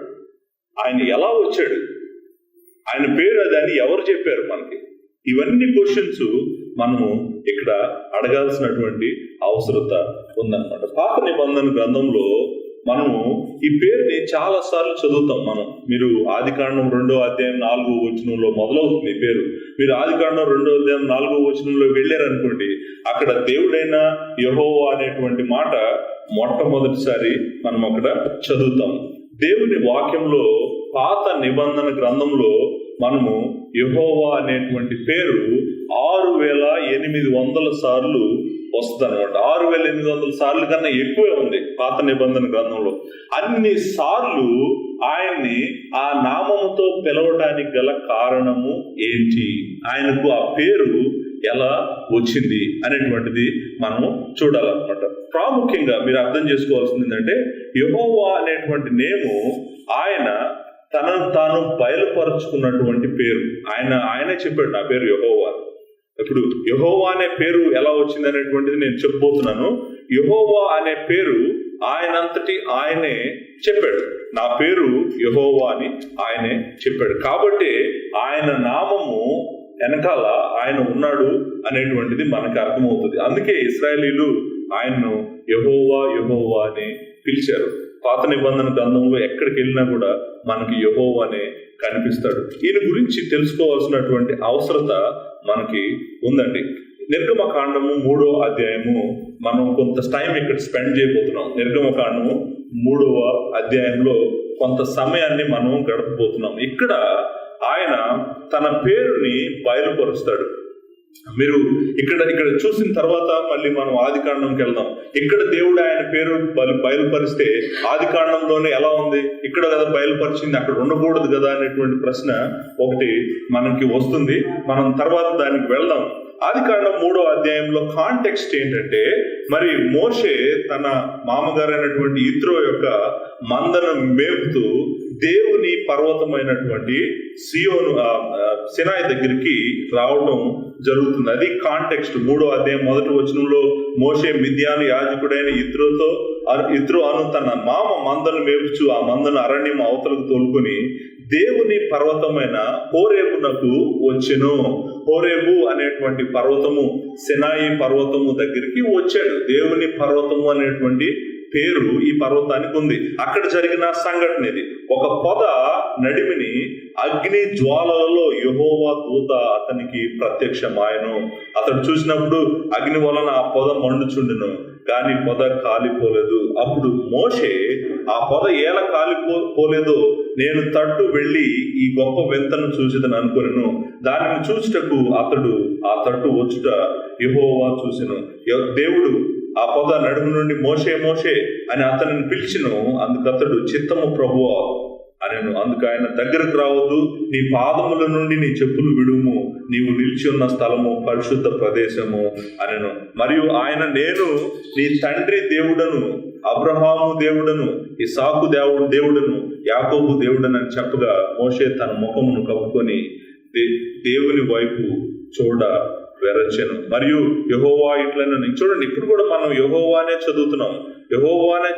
ఆయన ఎలా వచ్చాడు, ఆయన పేరు అది అని ఎవరు చెప్పారు మనకి? ఇవన్నీ క్వశ్చన్స్ మనము ఇక్కడ అడగాల్సినటువంటి అవసరత ఉందన్నమాట. పాత నిబంధన గ్రంథంలో మనము ఈ పేరుని చాలా సార్లు చదువుతాం. మీరు ఆదికాండం 2వ అధ్యాయం 4వ వచనంలో మొదలవుతుంది ఈ పేరు. మీరు ఆదికాండం 2వ అధ్యాయం 4వ వచనంలో వెళ్ళారనుకోండి, అక్కడ దేవుడైన యెహోవా అనేటువంటి మాట మొట్టమొదటిసారి మనం అక్కడ చదువుతాం. దేవుని వాక్యంలో పాత నిబంధన గ్రంథంలో మనము యెహోవా అనేటువంటి పేరు 6800 సార్లు వస్తుంది అనమాట. 6800 సార్లు కన్నా ఎక్కువే ఉంది పాత నిబంధన గ్రంథంలో. అన్ని సార్లు ఆయన్ని ఆ నామముతో పిలవడానికి గల కారణము ఏంటి, ఆయనకు ఆ పేరు ఎలా వచ్చింది అనేటువంటిది మనము చూడాలన్నమాట. ప్రాముఖ్యంగా మీరు అర్థం చేసుకోవాల్సింది ఏంటంటే, యెహోవా అనేటువంటి నేము ఆయన తనను తాను బయలుపరుచుకున్నటువంటి పేరు. ఆయనే చెప్పాడు, నా పేరు యెహోవా. ఇప్పుడు యెహోవా అనే పేరు ఎలా వచ్చింది అనేటువంటిది నేను చెప్పబోతున్నాను. యెహోవా అనే పేరు ఆయనంతటి ఆయనే చెప్పాడు, నా పేరు యెహోవా అని ఆయనే చెప్పాడు. కాబట్టి ఆయన నామము వెనకాల ఆయన ఉన్నాడు అనేటువంటిది మనకు అర్థమవుతుంది. అందుకే ఇశ్రాయేలీలు ఆయన్ను యెహోవా యెహోవా అని పిలిచారు. పాత నిబంధన గ్రంథంలో ఎక్కడికి వెళ్ళినా కూడా మనకి యెహోవానే కనిపిస్తాడు. ఈయన గురించి తెలుసుకోవాల్సినటువంటి అవసరత మనకి ఉందండి. నిర్గమకాండము 3వ అధ్యాయము మనం కొంత టైం ఇక్కడ స్పెండ్ చేయబోతున్నాం. నిర్గమకాండము 3వ అధ్యాయంలో కొంత సమయాన్ని మనం గడపబోతున్నాం. ఇక్కడ ఆయన తన పేరుని బయలుపరుస్తాడు. మీరు ఇక్కడ చూసిన తర్వాత మళ్ళీ మనం ఆదికాండంకి వెళ్దాం. ఇక్కడ దేవుడు ఆయన పేరు బయలుపరిస్తే ఆదికాండంలోనే ఎలా ఉంది, ఇక్కడ కదా బయలుపరిచింది, అక్కడ ఉండకూడదు కదా అనేటువంటి ప్రశ్న ఒకటి మనకి వస్తుంది. మనం తర్వాత దానికి వెళ్దాం. ఆదికాండం 3వ అధ్యాయంలో కాంటెక్స్ట్ ఏంటంటే, మరి మోషే తన మామగారైనటువంటి యిత్రో యొక్క మందను మేపుతూ దేవుని పర్వతమైనటువంటి సినాయి దగ్గరికి రావడం జరుగుతుంది. అది కాంటెక్స్ట్. 3వ అధ్యాయం 1వ వచనంలో మోషే మిద్యాను యాజకుడైన యిత్రో అను తన మామ మందను మేపుచు ఆ మందను అరణ్యం అవతలకు తోలుకొని దేవుని పర్వతమైన హోరేబునకు వచ్చెను. హోరేబు అనేటువంటి పర్వతము సినాయి పర్వతము దగ్గరికి వచ్చాడు. దేవుని పర్వతము అనేటువంటి పేరు ఈ పర్వతానికి ఉంది. అక్కడ జరిగిన సంఘటన ఇది. ఒక పొద నడిమిని అగ్ని జ్వాలలలో యెహోవా దూత అతనికి ప్రత్యక్షమాయను. అతడు చూసినప్పుడు అగ్ని వలన ఆ పొద మండుచుండెను, కానీ పొద కాలిపోలేదు. అప్పుడు మోషే ఆ పొద ఎలా కాలిపోలేదో నేను తట్టు వెళ్ళి ఈ గొప్ప వింతను చూసిదని అనుకొనెను. దానిని చూచుటకు అతడు ఆ తట్టు వచ్చుట యెహోవా చూసెను. దేవుడు ఆ పొద నడుము నుండి మోషే మోషే అని అతనిని పిలిచెను. అందుకతడు చిత్తము ప్రభువా అనెను. అందుకు ఆయన దగ్గరకు రావద్దు, నీ పాదముల నుండి నీ చెప్పులు విడుము, నీవు నిలిచి ఉన్న స్థలము పరిశుద్ధ ప్రదేశము అనెను. మరియు ఆయన నేను నీ తండ్రి దేవుడను, అబ్రహాము దేవుడను, ఇస్సాకు దేవుడను, యాకోబు దేవుడను అని చెప్పగా మోషే తన ముఖమును కప్పుకొని దేవుని వైపు చూడ వెరచెను. మరియు యెహోవా ఇట్లను చూడండి, ఇప్పుడు కూడా మనం యెహోవానే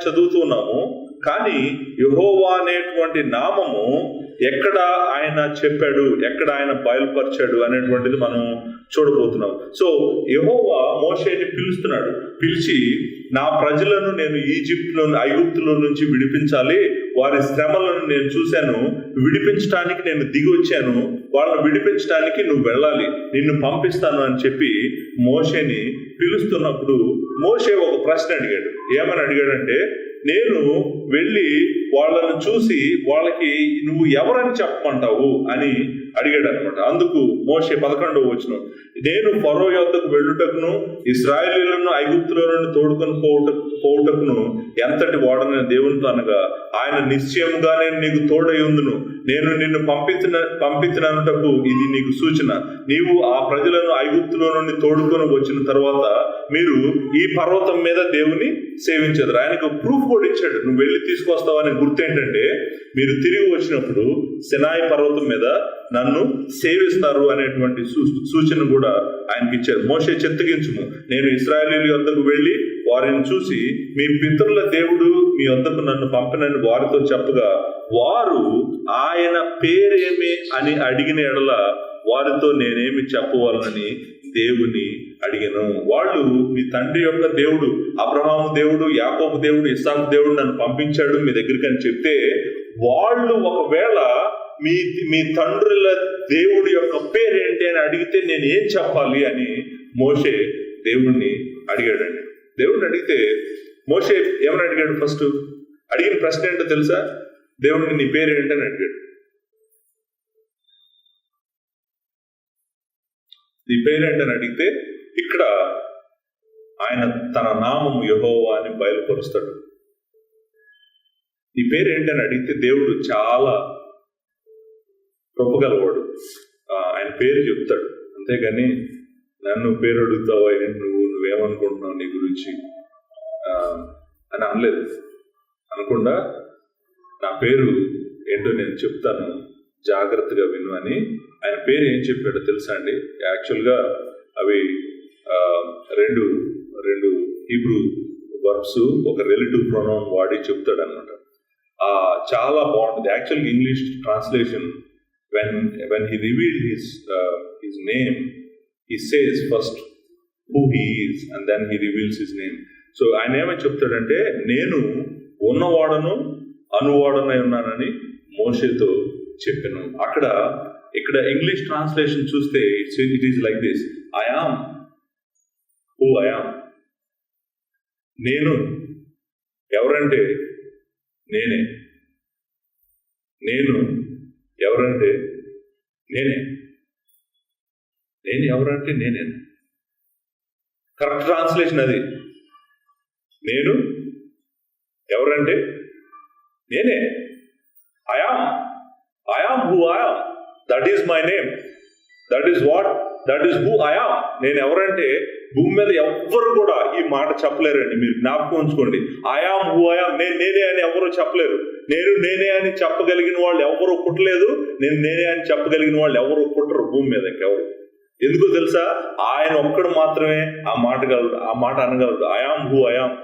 చదువుతున్నాము. కానీ యెహోవా అనేటువంటి నామము ఎక్కడ ఆయన చెప్పాడు, ఎక్కడ ఆయన బయలుపరిచాడు అనేటువంటిది మనం చూడబోతున్నాం. సో యెహోవా మోషేని పిలుస్తున్నాడు. పిలిచి, నా ప్రజలను నేను ఐగుప్తులో నుంచి విడిపించాలి, వారి శ్రమలను నేను చూశాను, విడిపించడానికి నేను దిగి వచ్చాను, వాళ్ళని విడిపించడానికి నువ్వు వెళ్ళాలి, నిన్ను పంపిస్తాను అని చెప్పి మోషేని పిలుస్తున్నప్పుడు మోషే ఒక ప్రశ్న అడిగాడు. ఏమని అడిగాడంటే, నేను వెళ్ళి వాళ్ళను చూసి వాళ్ళకి నువ్వు ఎవరని చెప్పమంటావు అని అడిగాడు అనమాట. అందుకు మోషే 11వ వచనం, నేను ఫరో యొద్దకు వెళ్ళుటకును ఇశ్రాయేలీయులను ఐగుప్తులో నుండి తోడుకొని పోవుటకును ఎంతటి వాడనని దేవునితో అనగా, ఆయన నిశ్చయముగా నేను నీకు తోడై ఉందును, నేను నిన్ను పంపించినటకు ఇది నీకు సూచన. నీవు ఆ ప్రజలను ఐగుప్తులో నుండి తోడుకొని వచ్చిన తర్వాత మీరు ఈ పర్వతం మీద దేవుని సేవించదు. ఆయనకు ప్రూఫ్ కూడా ఇచ్చాడు, నువ్వు వెళ్ళి తీసుకొస్తావని. గుర్తేంటంటే, మీరు తిరిగి వచ్చినప్పుడు సినాయి పర్వతం మీద నన్ను సేవిస్తారు అనేటువంటి సూచన కూడా ఆయనకి ఇచ్చారు. మోషే చిత్తగించుము, నేను ఇశ్రాయేలీయుల యొద్దకు వెళ్ళి వారిని చూసి మీ పితరుల దేవుడు మీ యొద్దకు నన్ను పంపినని వారితో చెప్పగా, వారు ఆయన పేరేమి అని అడిగిన ఎడల వారితో నేనేమి చెప్పవాలని దేవుని అడిగాను. వాళ్ళు మీ తండ్రి యొక్క దేవుడు అబ్రహాము దేవుడు, యాకోబు దేవుడు, ఇస్సాకు దేవుడు నన్ను పంపించాడు మీ దగ్గరికి అని చెప్తే, వాళ్ళు ఒకవేళ మీ తండ్రుల దేవుడి యొక్క పేరేంటి అని అడిగితే నేను ఏం చెప్పాలి అని మోషే దేవుణ్ణి అడిగాడండి. దేవుడిని అడిగితే మోషే ఏమని అడిగాడు? ఫస్ట్ అడిగిన ప్రశ్న ఏంటో తెలుసా? దేవుడిని నీ పేరేంటి అని అడిగాడు. నీ పేరేంటని అడిగితే ఇక్కడ ఆయన తన నామము యెహోవా అని బయలుపరుస్తాడు. నీ పేరేంటని అడిగితే దేవుడు చాలా కృపగలవాడు, ఆయన పేరు చెప్తాడు. అంతేగాని నన్ను పేరు అడుగుతావా, నువ్వేమనుకుంటున్నావు నీ గురించి అని అనలేదు. అనకుండా నా పేరు ఏంటో నేను చెప్తాను, జాగ్రత్తగా విను అని ఆయన పేరు ఏం చెప్పాడో తెలుసా అండి? యాక్చువల్గా అవి రెండు హీబ్రూ వర్బ్స్ ఒక రిలేటివ్ ప్రొనౌన్ వాడి చెప్తాడు అనమాట. చాలా బాగుంటుంది. యాక్చువల్గా English translation when he revealed his name, he says first who he is and then he reveals his name. So ఆయన ఏమని చెప్తాడంటే, నేను ఉన్నవాడను అనువాడనై ఉన్నానని మోషేతో చెప్పాను. ఇక్కడ ఇంగ్లీష్ ట్రాన్స్లేషన్ చూస్తే it is like this, I am who I yam. నేను ఎవరంటే నేనే, నేను ఎవరంటే నేనే, నేను ఎవరంటే నేనే. కరెక్ట్ ట్రాన్స్లేషన్ అది. నేను ఎవరంటే నేనే. I am who I yam, that is my name, that is who I yam. నేను ఎవరంటే భూమి మీద ఎవ్వరు కూడా ఈ మాట చెప్పలేరండి. మీరు జ్ఞాపకం ఉంచుకోండి. I am who I am, నేనే అని ఎవరు చెప్పలేరు. నేనే అని చెప్పగలిగిన వాళ్ళు ఎవరు పుట్టలేదు, నేనే అని చెప్పగలిగిన వాళ్ళు ఎవరు పుట్టరు భూమి మీద ఇంకెవరు. ఎందుకో తెలుసా? ఆయన ఒక్కడు మాత్రమే ఆ మాట అనగలడు. I am who I am,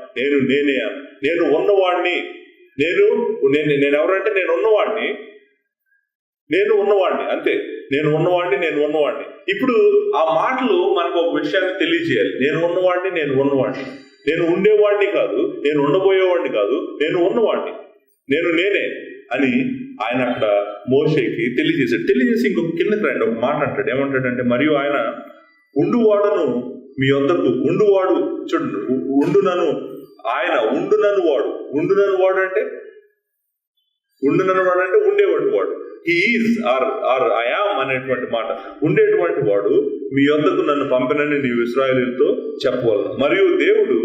నేనే, నేను ఉన్నవాడిని. నేను ఎవరంటే నేను ఉన్నవాడిని అంతే. నేను ఉన్నవాడిని. ఇప్పుడు ఆ మాటలు మనకు ఒక విషయాన్ని తెలియజేయాలి. నేను ఉన్నవాడిని, నేను ఉండేవాడిని కాదు, నేను ఉండబోయేవాడిని కాదు, నేను ఉన్నవాడిని, నేనే అని ఆయన అక్కడ మోషేకి తెలియజేశాడు. తెలియజేసి ఇంకొక కిందకి రండి, ఒక మాట అంటాడు. ఏమంటాడంటే, మరియు ఆయన ఉండువాడును మీ వద్దకు, ఉండువాడు చూడండి, ఆయన ఉండునను వాడు అంటే ఉండేవాడు వాడు. He is or I am అనేటువంటి మాట. ఉండేటువంటి వాడు మీ వద్దకు నన్ను పంపినని నీవు ఇశ్రాయేలీయులతో చెప్పవలను. మరియు దేవుడు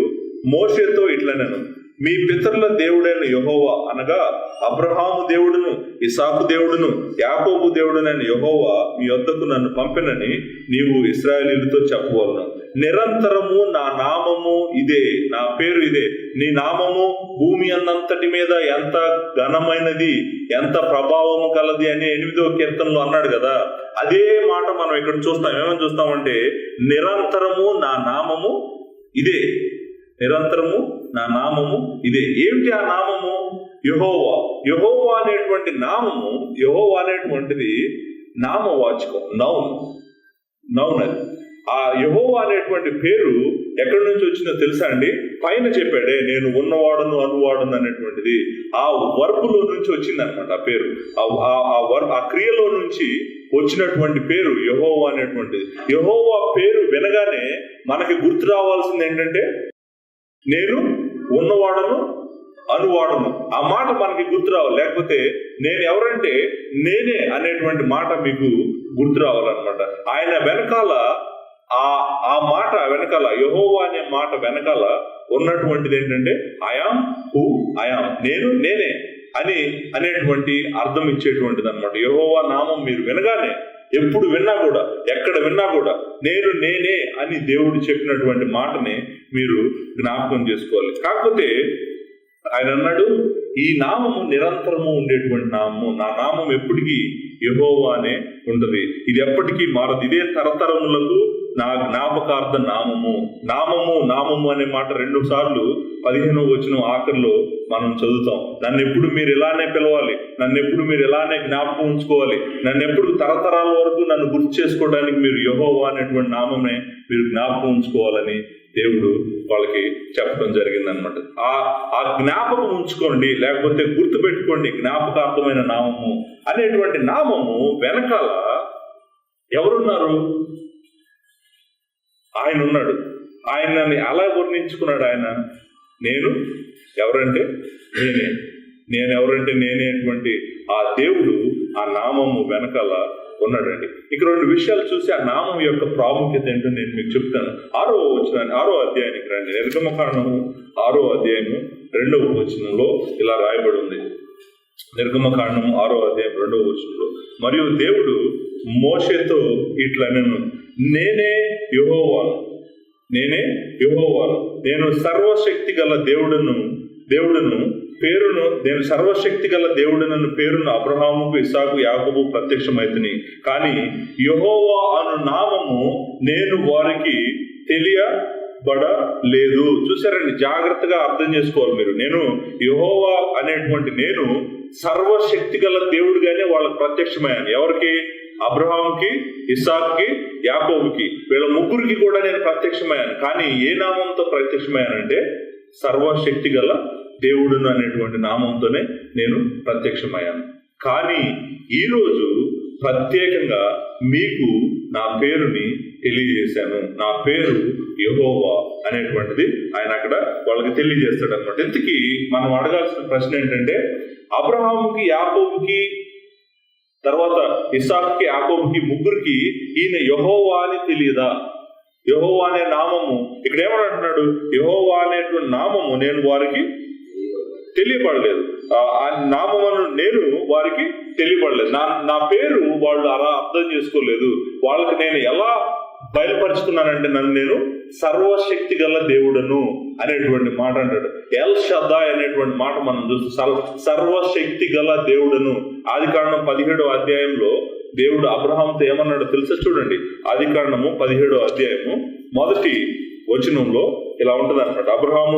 మోషేతో ఇట్లనెను, మీ పితరుల దేవుడైన యెహోవా అనగా అబ్రహాము దేవుడును, ఇస్సాకు దేవుడును, యాకోబు దేవుడునైన యెహోవా మీ వద్దకు నన్ను పంపినని నీవు ఇశ్రాయేలీయులతో చెప్పవలను. నిరంతరము నా నామము ఇదే, నా పేరు ఇదే. నీ నామము భూమి అన్నంతటి మీద ఎంత ఘనమైనది, ఎంత ప్రభావము కలది అని 8వ కీర్తనలో అన్నాడు కదా. అదే మాట మనం ఇక్కడ చూస్తాం. ఏమని చూస్తామంటే, నిరంతరము నా నామము ఇదే, నిరంతరము నా నామము ఇదే. ఏమిటి ఆ నామము? యెహోవా అనేటువంటి నామము, యెహోవా అనేటువంటిది నామవాచకం, నౌన్ అది. ఆ యెహోవా అనేటువంటి పేరు ఎక్కడి నుంచి వచ్చిందో తెలుసా అండి? పైన చెప్పాడే, నేను ఉన్నవాడును అనువాడును అనేటువంటిది ఆ వర్బులో నుంచి వచ్చిందనమాట. ఆ పేరు ఆ క్రియలో నుంచి వచ్చినటువంటి పేరు యెహోవా అనేటువంటిది. యెహోవా పేరు వినగానే మనకి గుర్తు రావాల్సింది ఏంటంటే, నేను ఉన్నవాడను అనువాడను. ఆ మాట మనకి గుర్తు రావాలి. లేకపోతే నేను ఎవరంటే నేనే అనేటువంటి మాట మీకు గుర్తు రావాలన్నమాట. ఆయన వెనకాల ఆ మాట వెనకాల, యెహోవా అనే మాట వెనకాల ఉన్నటువంటిది ఏంటంటే ఐయామ్ హూ ఐయామ్, నేను నేనే అనేటువంటి అర్థం ఇచ్చేటువంటిది అనమాట. యెహోవా నామం మీరు వినగానే, ఎప్పుడు విన్నా కూడా, ఎక్కడ విన్నా కూడా నేను నేనే అని దేవుడు చెప్పినటువంటి మాటని మీరు జ్ఞాపకం చేసుకోవాలి. కాకపోతే ఆయన అన్నాడు, ఈ నామము నిరంతరము ఉండేటువంటి నామము, నా నామం ఎప్పటికీ యెహోవా అనే ఉంటది, ఇది ఎప్పటికీ మారదు, ఇదే తరతరములకు నా జ్ఞాపకార్థ నామము అనే మాట 2 సార్లు 15వ వచనం ఆఖరిలో మనం చదువుతాం. నన్ను ఎప్పుడు మీరు ఇలానే పిలవాలి, నన్ను ఎప్పుడు మీరు ఇలానే జ్ఞాపకం ఉంచుకోవాలి, నన్ను ఎప్పుడు తరతరాల వరకు నన్ను గుర్తు చేసుకోవడానికి మీరు యెహోవా అనేటువంటి నామమే మీరు జ్ఞాపకం ఉంచుకోవాలని దేవుడు వాళ్ళకి చెప్పడం జరిగిందనమాట. ఆ జ్ఞాపకం ఉంచుకోండి, లేకపోతే గుర్తు పెట్టుకోండి, జ్ఞాపకార్థమైన నామము అనేటువంటి నామము వెనకాల ఎవరున్నారు? ఆయన ఉన్నాడు. ఆయనని అలా వర్ణించుకున్నాడు ఆయన. నేను ఎవరంటే నేనే, నేను ఎవరంటే నేనే అటువంటి ఆ దేవుడు ఆ నామము వెనకాల ఉన్నాడండి. ఇక 2 విషయాలు చూసి ఆ నామం యొక్క ప్రాముఖ్యత ఏంటో నేను మీకు చెప్తాను. 6వ అధ్యాయానికి రండి. నిర్గమకాండము 6వ అధ్యాయము 2వ వచనంలో ఇలా రాయబడి ఉంది. నిర్గమకాండము 6వ అధ్యాయం 2వ వచనంలో, మరియు దేవుడు మోషేతో ఇట్లా, నేనే యెహోవాను, నేను సర్వశక్తి గల దేవుడును నేను సర్వశక్తి గల దేవుడునను పేరును అబ్రహాముకు, ఇస్సాకు, యాకోబు ప్రత్యక్షమైతిని, కానీ యెహోవా అను నామము నేను వారికి తెలియబడలేదు. చూసారండి, జాగ్రత్తగా అర్థం చేసుకోవాలి మీరు. నేను యెహోవా అనేటువంటి నేను సర్వశక్తి గల దేవుడిగానే వాళ్ళకి ప్రత్యక్షమయ్యాను. ఎవరికి? అబ్రహాముకి, ఇస్సాకుకి, యాకోబుకి, వీళ్ళ ముగ్గురికి కూడా నేను ప్రత్యక్షమయ్యాను. కానీ ఏ నామంతో ప్రత్యక్షమయ్యానంటే సర్వశక్తి గల దేవుడును అనేటువంటి నామంతోనే నేను ప్రత్యక్షమయ్యాను. కానీ ఈరోజు ప్రత్యేకంగా మీకు నా పేరుని తెలియజేశాను. నా పేరు యెహోవా అనేటువంటిది ఆయన అక్కడ వాళ్ళకి తెలియజేస్తాడు అనమాట. ఇంతకీ మనం అడగాల్సిన ప్రశ్న ఏంటంటే, అబ్రహాముకి, యాకోబుకి, తర్వాత ఇస్సాకుకి, యాకోబుకి ముగ్గురికి ఈయన యెహోవా అని తెలియదా? యెహోవా అనే నామము ఇక్కడ ఏమంటున్నాడు? యెహోవా అనేటువంటి నామము నేను వారికి తెలియబడలేదు, ఆ నామమును నేను వారికి తెలియబడలేదు, నా పేరు వాళ్ళు అలా అర్థం చేసుకోలేదు. వాళ్ళకి నేను ఎలా బయలుపరుచుకున్నానంటే, నేను సర్వశక్తి గల దేవుడను అనేటువంటి మాట అంటాడు. ఎల్ షద్దాయ్ అనేటువంటి మాట మనం చూస్తాం. సర్వశక్తి గల దేవుడను. ఆదికాండం 17వ అధ్యాయంలో దేవుడు అబ్రహాంతో ఏమన్నాడో తెలుసా? చూడండి, ఆదికాండము 17వ అధ్యాయము 1వ వచనంలో ఇలా ఉంటది అనమాట. అబ్రహాము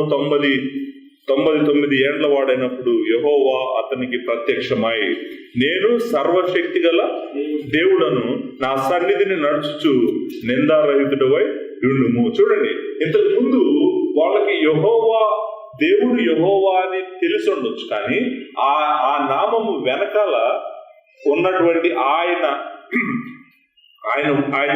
99 ఏండ్ల వాడైనప్పుడు యెహోవా అతనికి ప్రత్యక్షమై, నేను సర్వశక్తి గల దేవుడను, నా సన్నిధిని నడుచుచు నిందారహితుడవై ఉండుము. చూడండి, ఇంతకు ముందు వాళ్ళకి యెహోవా, దేవుడు యెహోవా అని తెలిసి ఉండొచ్చు, కానీ ఆ నామము వెనకాల ఉన్నటువంటి ఆయన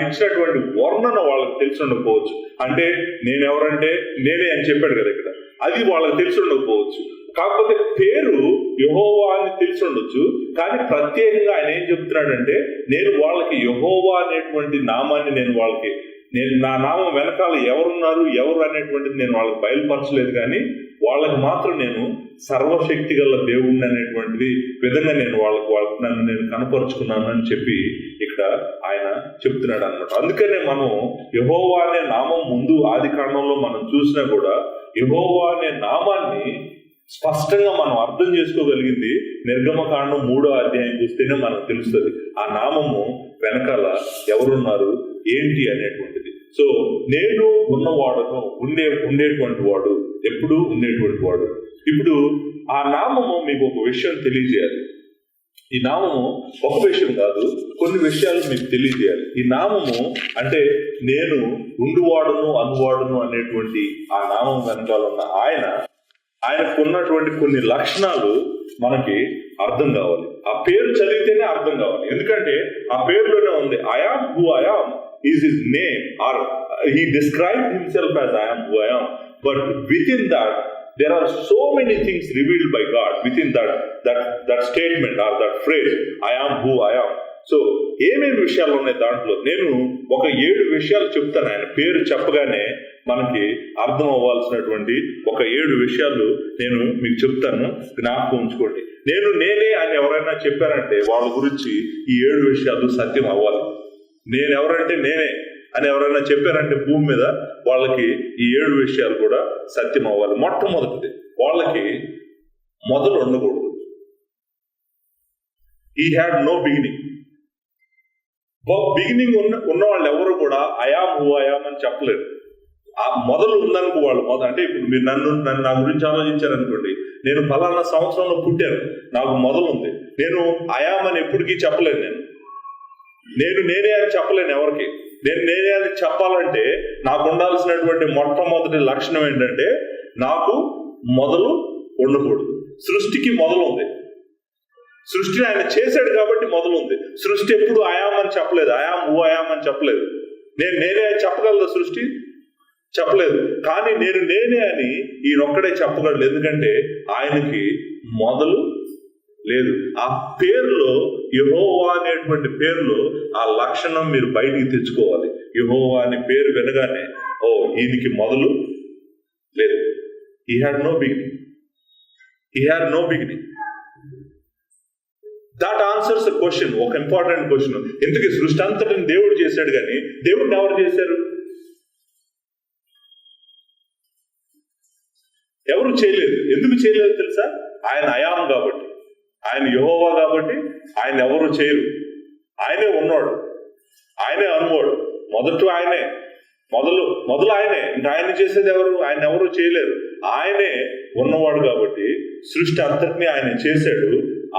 ఇచ్చినటువంటి వర్ణన వాళ్ళకి తెలిసి ఉండకపోవచ్చు. అంటే నేనెవరంటే నేనే అని చెప్పాడు కదా ఇక్కడ, అది వాళ్ళకి తెలిసి ఉండకపోవచ్చు. కాకపోతే పేరు యెహోవా అని తెలిసి ఉండొచ్చు, కానీ ప్రత్యేకంగా ఆయన ఏం చెప్తున్నాడంటే, నేను వాళ్ళకి యెహోవా అనేటువంటి నామాన్ని నేను నా నామం వెనకాల ఎవరున్నారు, ఎవరు అనేటువంటిది నేను వాళ్ళకి బయలుపరచలేదు, కానీ వాళ్ళకి మాత్రం నేను సర్వశక్తి గల దేవుణ్ణి అనేటువంటిది విధంగా నేను నన్ను నేను కనపరుచుకున్నాను అని చెప్పి ఇక్కడ ఆయన చెప్తున్నాడు అనమాట. అందుకనే మనం యెహోవా అనే నామం ముందు ఆది కాండంలో మనం చూసినా కూడా యెహోవా అనే నామాన్ని స్పష్టంగా మనం అర్థం చేసుకోగలిగింది నిర్గమకాండం 3వ అధ్యాయం చూస్తేనే మనకు తెలుస్తుంది ఆ నామము వెనకాల ఎవరున్నారు ఏంటి అనేటువంటిది. సో నేను ఉన్నవాడను, ఉండేటువంటి వాడు, ఎప్పుడు ఉండేటువంటి వాడు. ఇప్పుడు ఆ నామము మీకు ఒక విషయం తెలియజేయాలి. ఈ నామము ఒక విషయం కాదు, కొన్ని విషయాలు మీకు తెలియజేయాలి. ఈ నామము అంటే నేను ఉండువాడును అనువాడును అనేటువంటి ఆ నామం వెనకాల ఉన్న ఆయనకున్నటువంటి కొన్ని లక్షణాలు మనకి అర్థం కావాలి. ఆ పేరు చదివితేనే అర్థం కావాలి. ఎందుకంటే ఆ పేరులోనే ఉంది I am who I am is his name, or he described himself as I am who I yam. But with in that there are so many things revealed by God within that statement or that phrase, I am who I am. So ఏమేమి విషయాలు ఉన్నాయి దాంట్లో, నేను ఒక 7 విషయాలు చెప్తాను. ఆయన పేరు చెప్పగానే మనకి అర్థం అవ్వాల్సినటువంటి ఒక 7 విషయాలు నేను మీకు చెప్తాను, జ్ఞాపకం ఉంచుకోండి. నేనే అని ఎవరైనా చెప్పారంటే వాళ్ళ గురించి ఈ 7 విషయాలు సత్యం అవ్వాలి. నేను ఎవరంటే నేనే అని ఎవరైనా చెప్పారంటే భూమి మీద వాళ్ళకి ఈ 7 విషయాలు కూడా సత్యం అవ్వాలి. మొట్టమొదటిది, వాళ్ళకి మొదలు ఉండకూడదు. He had no beginning. Beginning ఉన్న వాళ్ళు ఎవరు కూడా ఐయామ్ హూ ఐయామ్ అని చెప్పలేరు. ఆ మొదలు ఉందనుకో వాళ్ళు అంటే ఇప్పుడు మీరు నన్ను నా గురించి ఆలోచించారనుకోండి, నేను ఫలానా సంవత్సరంలో పుట్టాను, నాకు మొదలు ఉంది. నేను ఐయామ్ అని ఎప్పటికీ చెప్పలేను. నేను నేనే అని చెప్పలేను ఎవరికి. నేనే అని చెప్పాలంటే నాకు ఉండాల్సినటువంటి మొట్టమొదటి లక్షణం ఏంటంటే నాకు మొదలు ఉండకూడదు. సృష్టికి మొదలు ఉంది. సృష్టిని ఆయన చేశాడు కాబట్టి మొదలు ఉంది. సృష్టి ఎప్పుడు ఐయామ్ అని చెప్పలేదు, ఐయామ్ హూ ఐయామ్ అని చెప్పలేదు. నేనే అని చెప్పగలదా సృష్టి? చెప్పలేదు. కానీ నేనే అని ఈయనొక్కడే చెప్పగలడు. ఎందుకంటే ఆయనకి మొదలు లేదు. ఆ పేరులో, యెహోవా అనేటువంటి పేరులో ఆ లక్షణం మీరు బయటికి తెచ్చుకోవాలి. యెహోవా అనే పేరు వినగానే ఈయనకి మొదలు లేదు. He had no beginning. He had no beginning. That answers a question, ఒక ఇంపార్టెంట్ క్వశ్చన్. ఎందుకు సృష్టి అంతటిని దేవుడు చేశాడు, కానీ దేవుడిని ఎవరు చేశారు? ఎవరు చేయలేదు. ఎందుకు చేయలేదు తెలుసా? ఆయన అయాం కాబట్టి, ఆయన యెహోవా కాబట్టి ఆయన ఎవరు చేయరు. ఆయనే ఉన్నాడు, ఆయనే అనువాడు. ఆయనే మొదలు ఆయనే. ఇంకా ఆయన చేసేది ఎవరు? ఆయన ఎవరు చేయలేరు. ఆయనే ఉన్నవాడు కాబట్టి సృష్టి అంతటినీ ఆయన చేశాడు.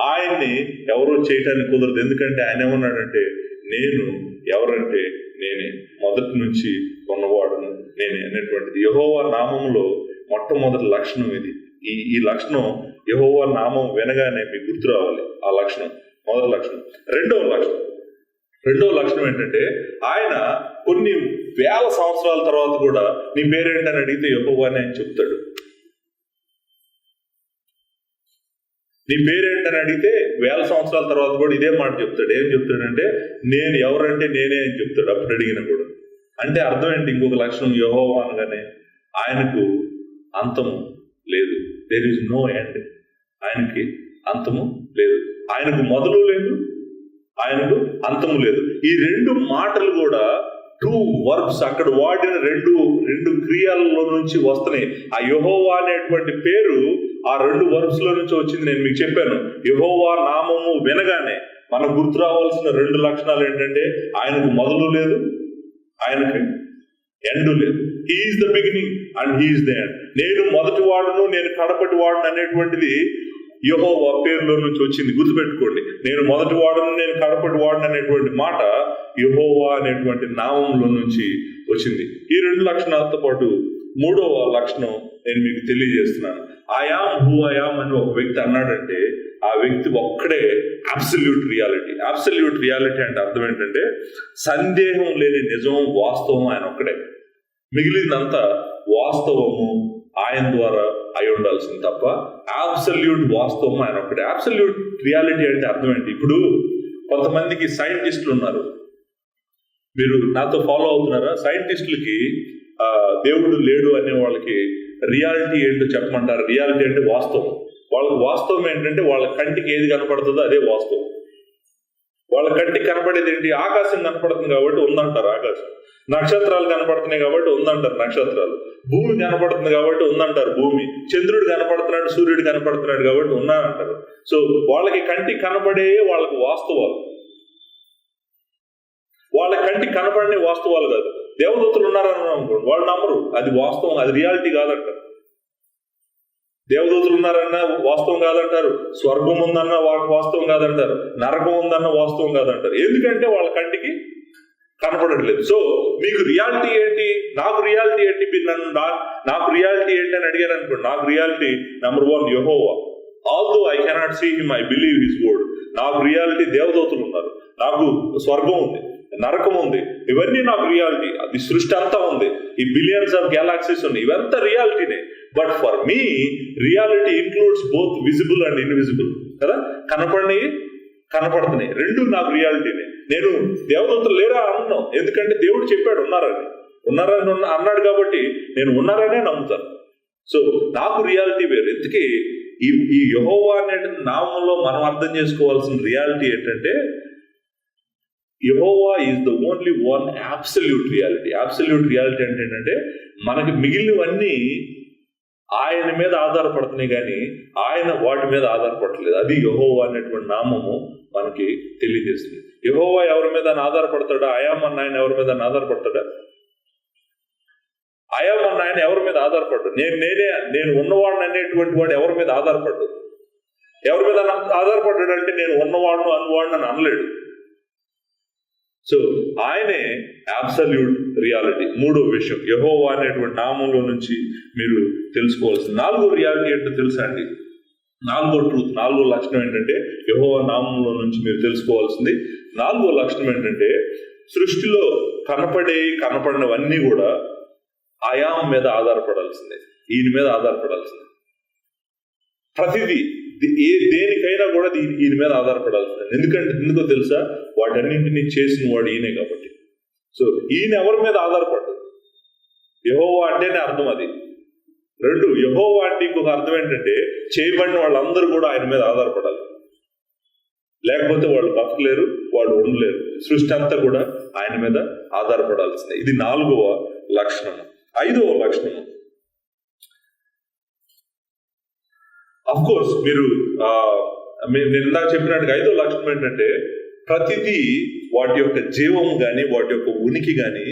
ఆయన్ని ఎవరో చేయటానికి కుదరదు. ఎందుకంటే ఆయన ఏమన్నాడంటే నేను ఎవరంటే నేనే, మొదటి నుంచి ఉన్నవాడును నేనే అనేటువంటిది. యెహోవా నామంలో మొట్టమొదటి లక్షణం ఇది. ఈ లక్షణం యెహోవా నామం వినగానే మీకు గుర్తు రావాలి. ఆ లక్షణం మొదటి లక్షణం. రెండవ లక్షణం ఏంటంటే ఆయన కొన్ని వేల సంవత్సరాల తర్వాత కూడా నీ పేరేంటని అడిగితే యెహోవానే అని చెప్తాడు. నీ పేరేంటని అడిగితే వేల సంవత్సరాల తర్వాత కూడా ఇదే మాట చెప్తాడు. ఏం చెప్తాడంటే నేను ఎవరంటే నేనే అని చెప్తాడు అప్పుడు అడిగిన కూడా. అంటే అర్థం ఏంటి? ఇంకొక లక్షణం, యెహోవా అనగానే ఆయనకు అంతము లేదు. There is no end. ఆయనకి అంతము లేదు. ఆయనకు మొదలు లేదు, ఆయనకు అంతము లేదు. ఈ 2 మాటలు కూడా 2 వర్బ్స్ అక్కడ వాడిన రెండు క్రియల్లో నుంచి వస్తున్నాయి. ఆ యెహోవా అనేటువంటి పేరు ఆ 2 వర్బ్స్ లో నుంచి వచ్చింది. నేను మీకు చెప్పాను, యెహోవా నామము వినగానే మనకు గుర్తు రావాల్సిన 2 లక్షణాలు ఏంటంటే ఆయనకు మొదలు లేదు, ఆయనకి ఎండు లేదు. He is the beginning and he is the end. నేను మొదటి వాడును, నేను కడపటి వాడును అనేటువంటిది యెహోవా పేరులో నుంచి వచ్చింది. గుర్తుపెట్టుకోండి, నేను మొదటి వాడును, నేను కడపటి వాడును అనేటువంటి మాట యెహోవా అనేటువంటి నామంలో నుంచి వచ్చింది. ఈ 2 లక్షణాలతో పాటు 3వ లక్షణం నేను మీకు తెలియజేస్తున్నాను. I am who I yam అని ఒక వ్యక్తి అన్నాడంటే ఆ వ్యక్తి ఒక్కడే అబ్సల్యూట్ రియాలిటీ. అబ్సల్యూట్ రియాలిటీ అంటే అర్థం ఏంటంటే సందేహం లేని నిజం, వాస్తవం ఆయన ఒక్కడే. మిగిలిందంతా వాస్తవము ఆయన ద్వారా అయి ఉండాల్సింది తప్ప అబ్సల్యూట్ వాస్తవం ఆయన ఒక్కడే. అబ్సల్యూట్ రియాలిటీ అంటే అర్థం ఏంటి? ఇప్పుడు కొంతమందికి సైంటిస్టులు ఉన్నారు, మీరు నాతో ఫాలో అవుతున్నారా? సైంటిస్టులకి దేవుడు లేడు అనే వాళ్ళకి రియాలిటీ ఏంటో చెప్పమంటారు. రియాలిటీ అంటే వాస్తవం. వాళ్ళకి వాస్తవం ఏంటంటే వాళ్ళ కంటికి ఏది కనపడుతుందో అదే వాస్తవం. వాళ్ళ కంటికి కనపడేది ఏంటి? ఆకాశం కనపడుతుంది కాబట్టి ఉందంటారు ఆకాశం. నక్షత్రాలు కనపడుతున్నాయి కాబట్టి ఉందంటారు నక్షత్రాలు. భూమి కనపడుతుంది కాబట్టి ఉందంటారు భూమి. చంద్రుడు కనపడుతున్నాడు, సూర్యుడు కనపడుతున్నాడు కాబట్టి ఉన్నారంటారు. సో వాళ్ళకి కంటికి కనపడే వాళ్ళకి వాస్తవాలు, వాళ్ళ కంటికి కనపడని వాస్తవాలు కాదు. దేవదూతలు ఉన్నారని అనుకోండి, వాళ్ళు నమ్మరు, అది వాస్తవం, అది రియాలిటీ కాదంటారు. దేవదూతలు ఉన్నారన్న వాస్తవం కాదంటారు, స్వర్గం ఉందన్న వాస్తవం కాదంటారు, నరకం ఉందన్న వాస్తవం కాదంటారు. ఎందుకంటే వాళ్ళ కంటికి కనపడట్లేదు. సో మీకు రియాలిటీ ఏంటి, నాకు రియాలిటీ ఏంటి? మీరు నన్ను నాకు రియాలిటీ ఏంటి అని అడిగారు అనుకోండి, నాకు reality number 1 Jehovah. Although I cannot see him, I believe his word. నాకు రియాలిటీ దేవదూతలు ఉన్నారు, నాకు స్వర్గం ఉంది, నరకం ఉంది, ఇవన్నీ నాకు రియాలిటీ. అది సృష్టి అంతా ఉంది, ఈ బిలియన్స్ ఆఫ్ గ్యాలాక్సీస్ ఉన్నాయి, ఇవంతా రియాలిటీనే. But for me reality includes both visible and invisible కదా. కనపడుతున్నాయి, రెండు నాకు రియాలిటీనే. నేను దేవదూతలు లేరా అన్నాను, ఎందుకంటే దేవుడు చెప్పాడు ఉన్నారని అన్నాడు కాబట్టి నేను ఉన్నారనే నమ్ముతాను. సో నాకు రియాలిటీ వేరు. ఎందుకే ఈ యెహోవా అనే నామంలో మనం అర్థం చేసుకోవాల్సిన రియాలిటీ ఏంటంటే, Jehovah is the only one absolute reality. Absolute reality అంటే ఏంటంటే, మనకి మిగిలినవన్నీ ఆయన మీద ఆధారపడుతున్నాయి కానీ ఆయన వాటి మీద ఆధారపడలేదు. అది యెహోవా అనేటువంటి నామము మనకి తెలియజేస్తుంది. యెహోవా ఎవరి మీద ఆధారపడతాడా? అయామ్ అన్న ఆయన ఎవరి మీద ఆధారపడతాడా? అయామ్ అన్న ఆయన ఎవరి మీద ఆధారపడ్డాడు? నేను ఉన్నవాడిని అనేటువంటి వాడు ఎవరి మీద ఆధారపడ్డాడు? ఎవరి మీద ఆధారపడ్డాడు అంటే నేను ఉన్నవాడును అనువాడిని అని అనలేడు. సో ఆయనే అబ్సల్యూట్ రియాలిటీ. 3వ విషయం, యెహోవా అనేటువంటి నామంలో నుంచి మీరు తెలుసుకోవాల్సింది 4వ రియాలిటీ ఏంటో తెలుసా అండి? 4వ ట్రూత్, 4వ లక్షణం ఏంటంటే, యెహోవా నామంలో నుంచి మీరు తెలుసుకోవాల్సింది 4వ లక్షణం ఏంటంటే, సృష్టిలో కనపడినవన్నీ కూడా అయాం మీద ఆధారపడాల్సిందే, ఈయన మీద ఆధారపడాల్సిందే. ప్రతిదీ దేనికైనా కూడా ఈయన మీద ఆధారపడాల్సిందే. ఎందుకో తెలుసా? వాటన్నింటినీ చేసిన వాడు ఈయనే కాబట్టి. సో ఈయన ఎవరి మీద ఆధారపడ్డాడు? యెహోవా అంటేనే అర్థం అది. 2, యెహోవా అంటే ఇంకొక అర్థం ఏంటంటే, చేయబడిన వాళ్ళందరూ కూడా ఆయన మీద ఆధారపడాలి, లేకపోతే వాళ్ళు బతకలేరు, వాళ్ళు ఉండలేరు. సృష్టి అంతా కూడా ఆయన మీద ఆధారపడాల్సిందే. ఇది 4వ లక్షణము. 5వ లక్షణము, అఫ్ కోర్స్ మీరు నేను ఇందాక చెప్పినట్టుగా 5వ లక్షణం ఏంటంటే, ప్రతిదీ వాటి యొక్క జీవం కానీ వాటి యొక్క ఉనికి కానీ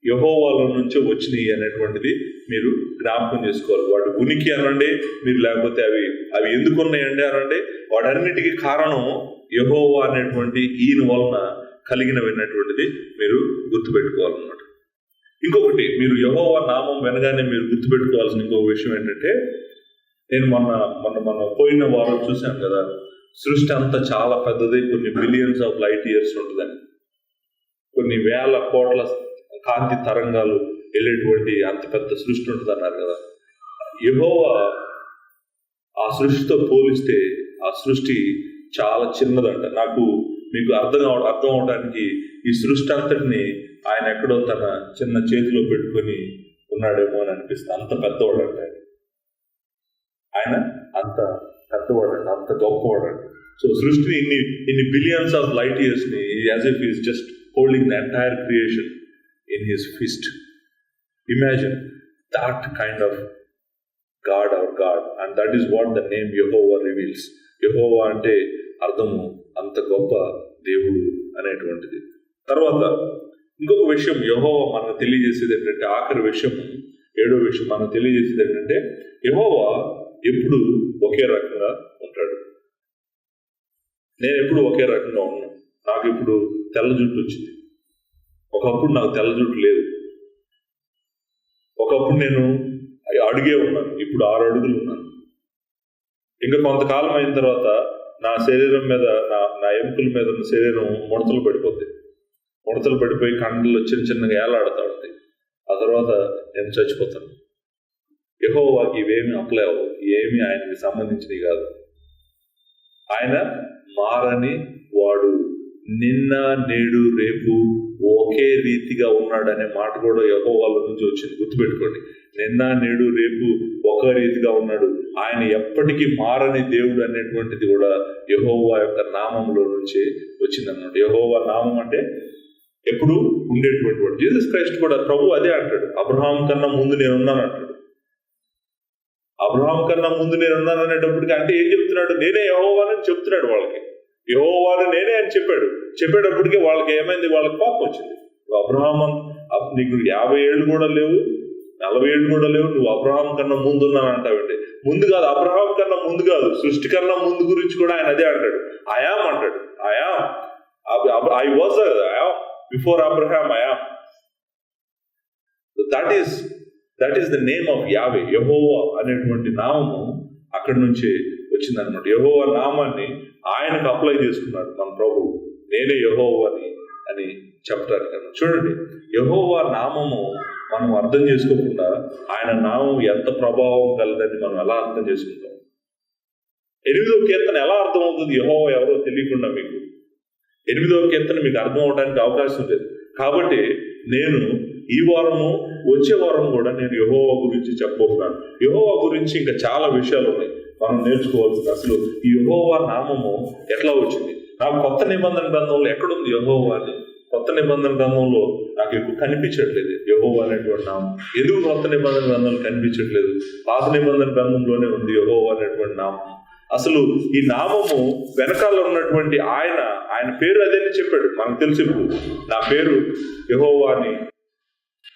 యెహోవాలో నుంచే వచ్చినాయి అనేటువంటిది మీరు జ్ఞాపకం చేసుకోవాలి. వాటి ఉనికి అనండి మీరు, లేకపోతే అవి ఎందుకు ఉన్నాయండి అనండి, వాటన్నిటికీ కారణం యెహోవా అనేటువంటి ఈయన వలన కలిగినటువంటిది మీరు గుర్తుపెట్టుకోవాలన్నమాట. ఇంకొకటి, మీరు యెహోవా నామం వినగానే మీరు గుర్తుపెట్టుకోవాల్సిన ఇంకొక విషయం ఏంటంటే, నేను మొన్న పోయిన వారం చూశాను కదా, సృష్టి అంతా చాలా పెద్దది, కొన్ని బిలియన్స్ ఆఫ్ లైట్ ఇయర్స్ ఉంటుందని, కొన్ని వేల కోట్ల కాంతి తరంగాలు వెళ్ళేటువంటి అంత పెద్ద సృష్టి ఉంటుంది అన్నారు కదా. యెహోవా ఆ సృష్టితో పోలిస్తే ఆ సృష్టి చాలా చిన్నదంట. మీకు అర్థం అవడానికి ఈ సృష్టి అంతటిని ఆయన ఎక్కడో తన చిన్న చేతిలో పెట్టుకొని ఉన్నాడేమో అని అనిపిస్తుంది. అంత పెద్దవాడంట ఆయన, అంత పెద్దవాడంట, అంత గొప్పవాడంట. సో సృష్టిని ఇన్ని బిలియన్స్ ఆఫ్ లైట్ ఇయర్స్ ని as if is just holding the entire creation in his fist. Imagine that kind of God, our God, and that is what the name Yehovah reveals. యెహోవా అంటే అర్థము అంత గొప్ప దేవుడు అనేటువంటిది. తర్వాత ఇంకొక విషయం యెహోవా మనకు తెలియజేసేది ఏంటంటే, ఆఖరి విషయం 7వ విషయం మనకు తెలియజేసేది ఏంటంటే, యెహోవా ఎప్పుడు ఒకే రకంగా ఉంటాడు. నేను ఎప్పుడు ఒకే రకంగా ఉన్నాను. నాకు ఇప్పుడు తెల్ల జుట్టు వచ్చింది, ఒకప్పుడు నాకు తెల్ల జుట్టు లేదు. ఒకప్పుడు నేను అడుగే ఉన్నాను, ఇప్పుడు 6 అడుగులు ఉన్నాను. ఇంకా కొంతకాలం అయిన తర్వాత నా శరీరం మీద, నా ఎముకల మీద ఉన్న శరీరం ముడతలు పడిపోయి కండలు చిన్నగా ఏలాడుతూ ఉంటాయి. ఆ తర్వాత నేను చచ్చిపోతాను. యెహోవాకి ఇవేమి అప్లై అవ్వవు, ఏమి ఆయనకి సంబంధించినవి కాదు. ఆయన మారని వాడు, నిన్న నేడు రేపు ఒకే రీతిగా ఉన్నాడనే మాట కూడా యెహోవాల నుంచి వచ్చింది. గుర్తుపెట్టుకోండి, నిన్న నేడు రేపు ఒకే రీతిగా ఉన్నాడు. ఆయన ఎప్పటికీ మారని దేవుడు అనేటువంటిది కూడా యెహోవా యొక్క నామంలో నుంచి వచ్చిందన్నమాట. యెహోవా నామం అంటే ఎప్పుడు ఉండేటువంటి వాడు. జీసస్ క్రైస్ట్ కూడా ప్రభు అదే అంటాడు, అబ్రహాం కన్నా ముందు నేనున్నాను అంటాడు. అబ్రహాం కన్నా ముందు నేనున్నాను అనేటప్పటికి అంటే ఏం చెప్తున్నాడు? నేనే యెహోవానని చెప్తున్నాడు వాళ్ళకి. యెహోవాను నేనే అని చెప్పేటప్పటికి వాళ్ళకి ఏమైంది? వాళ్ళకి కోపం వచ్చింది. అబ్రహాం నీకు 50 ఏళ్ళు కూడా లేవు, 40 ఏళ్ళు కూడా లేవు, నువ్వు అబ్రహాం కన్నా ముందు ఉన్నాను అంటావండి. ముందు కాదు, అబ్రహాం కన్నా ముందు కాదు, సృష్టి కన్నా ముందు గురించి కూడా ఆయన అదే అంటాడు. ఐయామ్ అంటాడు. I'm, I was, I'm before Abraham, I'm. That is the name of యావే. యెహోవా అనేటువంటి నామము అక్కడి నుంచి వచ్చిందనమాట. యెహోవా నామాన్ని ఆయనకు అప్లై చేసుకున్నాడు మన ప్రభు. నేనే యెహోవా అని చెప్పడానికి. చూడండి, యెహోవా నామము మనం అర్థం చేసుకోకుండా ఆయన నామం ఎంత ప్రభావం కలదని మనం ఎలా అర్థం చేసుకుంటాం? 8వ కీర్తన ఎలా అర్థం అవుతుంది యెహోవా ఎవరో తెలియకుండా? మీకు 8వ కీర్తన మీకు అర్థం అవడానికి అవకాశం లేదు. కాబట్టి నేను ఈ వారము, వచ్చే వారం కూడా నేను యెహోవా గురించి చెప్పబోతున్నాను. యెహోవా గురించి ఇంకా చాలా విషయాలు ఉన్నాయి మనం నేర్చుకోవాల్సింది. అసలు ఈ యెహోవా నామము ఎట్లా వచ్చింది? నాకు కొత్త నిబంధన గ్రంథంలో ఎక్కడుంది యెహోవా అని? కొత్త నిబంధన గ్రంథంలో నాకు ఎక్కువ కనిపించట్లేదు యెహోవా అనేటువంటి నామం. ఎందుకు కొత్త నిబంధన గ్రంథంలో కనిపించట్లేదు? పాత నిబంధన గ్రంథంలోనే ఉంది యెహోవా అనేటువంటి నామం. అసలు ఈ నామము వెనకాల ఉన్నటువంటి ఆయన పేరు అదేని చెప్పాడు. మనకు తెలుసు, ఇప్పుడు నా పేరు యెహోవా అని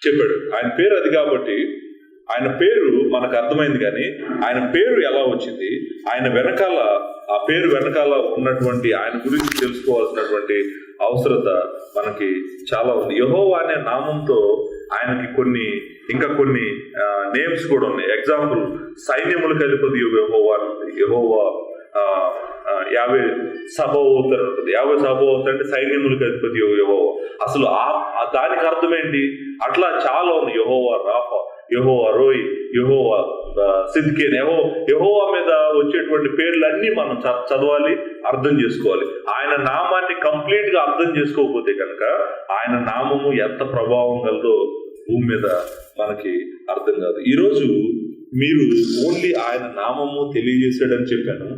చెప్పాడు. ఆయన పేరు అది. కాబట్టి ఆయన పేరు మనకు అర్థమైంది. కానీ ఆయన పేరు ఎలా వచ్చింది, ఆయన వెనకాల, ఆ పేరు వెనకాల ఉన్నటువంటి ఆయన గురించి తెలుసుకోవాల్సినటువంటి అవసరత మనకి చాలా ఉంది. యెహోవా అనే నామంతో ఆయనకి ఇంకా కొన్ని నేమ్స్ కూడా ఉన్నాయి. ఎగ్జాంపుల్, సైన్యములకు అధిపతి యెహోవా అని ఉంది. యెహోవా యావే సభోవత్ అని ఉంటుంది. యావే సభోవత్ అంటే సైన్యములకు అధిపతి యెహోవా. అసలు దానికి అర్థం ఏంటి? అట్లా చాలా ఉంది. యెహోవా రాఫా, యెహోవా రోయ్, యెహోవా సిద్కేన్. యెహోవా మీద వచ్చేటువంటి పేర్లన్నీ మనం చదవాలి, అర్థం చేసుకోవాలి. ఆయన నామాన్ని కంప్లీట్ గా అర్థం చేసుకోకపోతే కనుక ఆయన నామము ఎంత ప్రభావం కలదో భూమి మీద మనకి అర్థం కాదు. ఈరోజు మీరు ఓన్లీ ఆయన నామము తెలియజేశాడని చెప్పాను,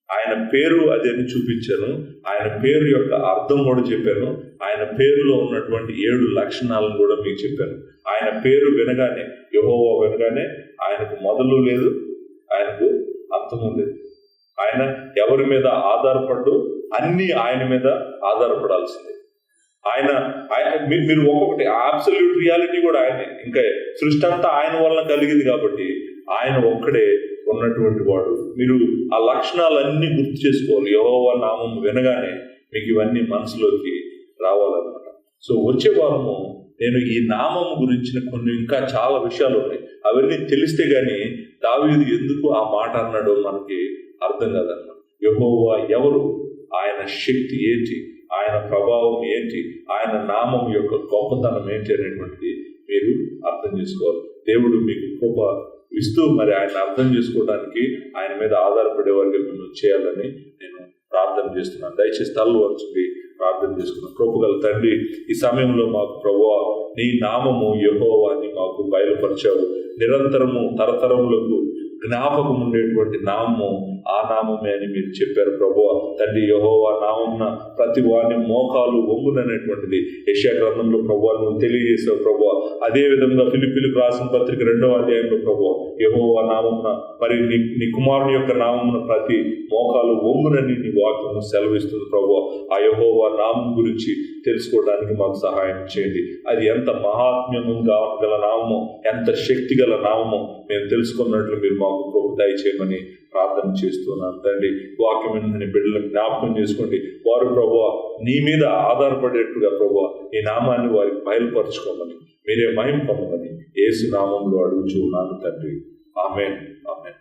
ఆయన పేరు అదని చూపించాను, ఆయన పేరు యొక్క అర్థం కూడా చెప్పాను, ఆయన పేరులో ఉన్నటువంటి 7 లక్షణాలను కూడా మీకు చెప్పాను. ఆయన పేరు వినగానే, యెహోవా వినగానే ఆయనకు మొదలు లేదు, ఆయనకు అంతము లేదు. ఆయన ఎవరి మీద ఆధారపడ్డు, అన్ని ఆయన మీద ఆధారపడాల్సిందే. మీరు ఒక్కొక్కటి అబ్సల్యూట్ రియాలిటీ కూడా ఆయనే. ఇంకా సృష్టి అంతా ఆయన వలన కలిగింది కాబట్టి ఆయన ఒక్కడే ఉన్నటువంటి వాడు. మీరు ఆ లక్షణాలన్నీ గుర్తు చేసుకోవాలి. యెహోవా నామం వినగానే మీకు ఇవన్నీ మనసులోకి రావాలన్నమాట. సో వచ్చే వారము నేను ఈ నామం గురించిన ఇంకా చాలా విషయాలు ఉన్నాయి. అవన్నీ తెలిస్తే గానీ దావీదు ఎందుకు ఆ మాట అన్నాడో మనకి అర్థం కాదన్నమాట. యెహోవా ఎవరు, ఆయన శక్తి ఏంటి, ఆయన ప్రభావం ఏంటి, ఆయన నామం యొక్క గొప్పతనం ఏంటి అనేటువంటిది మీరు అర్థం చేసుకోవాలి. దేవుడు మీకు కృప ఇస్తూ మరి ఆయన అర్థం చేసుకోవడానికి, ఆయన మీద ఆధారపడే వారికి చేయాలని నేను ప్రార్థన చేస్తున్నాను. దయచేసి తల్లు వంచుకి ప్రార్థన చేసుకున్నాను. కృపగల తండ్రి, ఈ సమయంలో మాకు ప్రభువా నీ నామము యెహోవా అని మాకు బయలుపరిచావు. నిరంతరము తరతరములకు జ్ఞాపకం ఉండేటువంటి నామము ఆ నామమే అని మీరు చెప్పారు ప్రభువా. తండ్రి, యెహోవా నామమున ప్రతి వాని మోకాలు వంగుననేటువంటిది యెషయా గ్రంథంలో ప్రభువా నువ్వు తెలియజేసావు ప్రభువా. అదే విధంగా ఫిలిప్పీలకు రాసిన పత్రిక 2వ అధ్యాయంలో ప్రభువా యెహోవా నామమున మరి నీ కుమారుని యొక్క నామమున ప్రతి మోకాలు వంగునని నీ వాక్యము సెలవిస్తుంది ప్రభువా. ఆ యెహోవా నామం గురించి తెలుసుకోవడానికి మాకు సహాయం చేయండి. అది ఎంత మహాత్మ్యము గల నామము, ఎంత శక్తి గల నామము మేము తెలుసుకున్నట్లు మీరు మాకు కృప దయచేయమని ప్రార్థన చేస్తున్నాను తండ్రి. వాక్యమైన బిడ్డలను జ్ఞాపకం చేసుకోండి. వారు ప్రభువా నీ మీద ఆధారపడేట్టుగా ప్రభువా ఈ నామాన్ని వారికి బయలుపరచుకోమని, మీరే మహిమ పొందమని యేసు నామంలో అడుగుచున్నాను తండ్రి. ఆమేన్, ఆమేన్.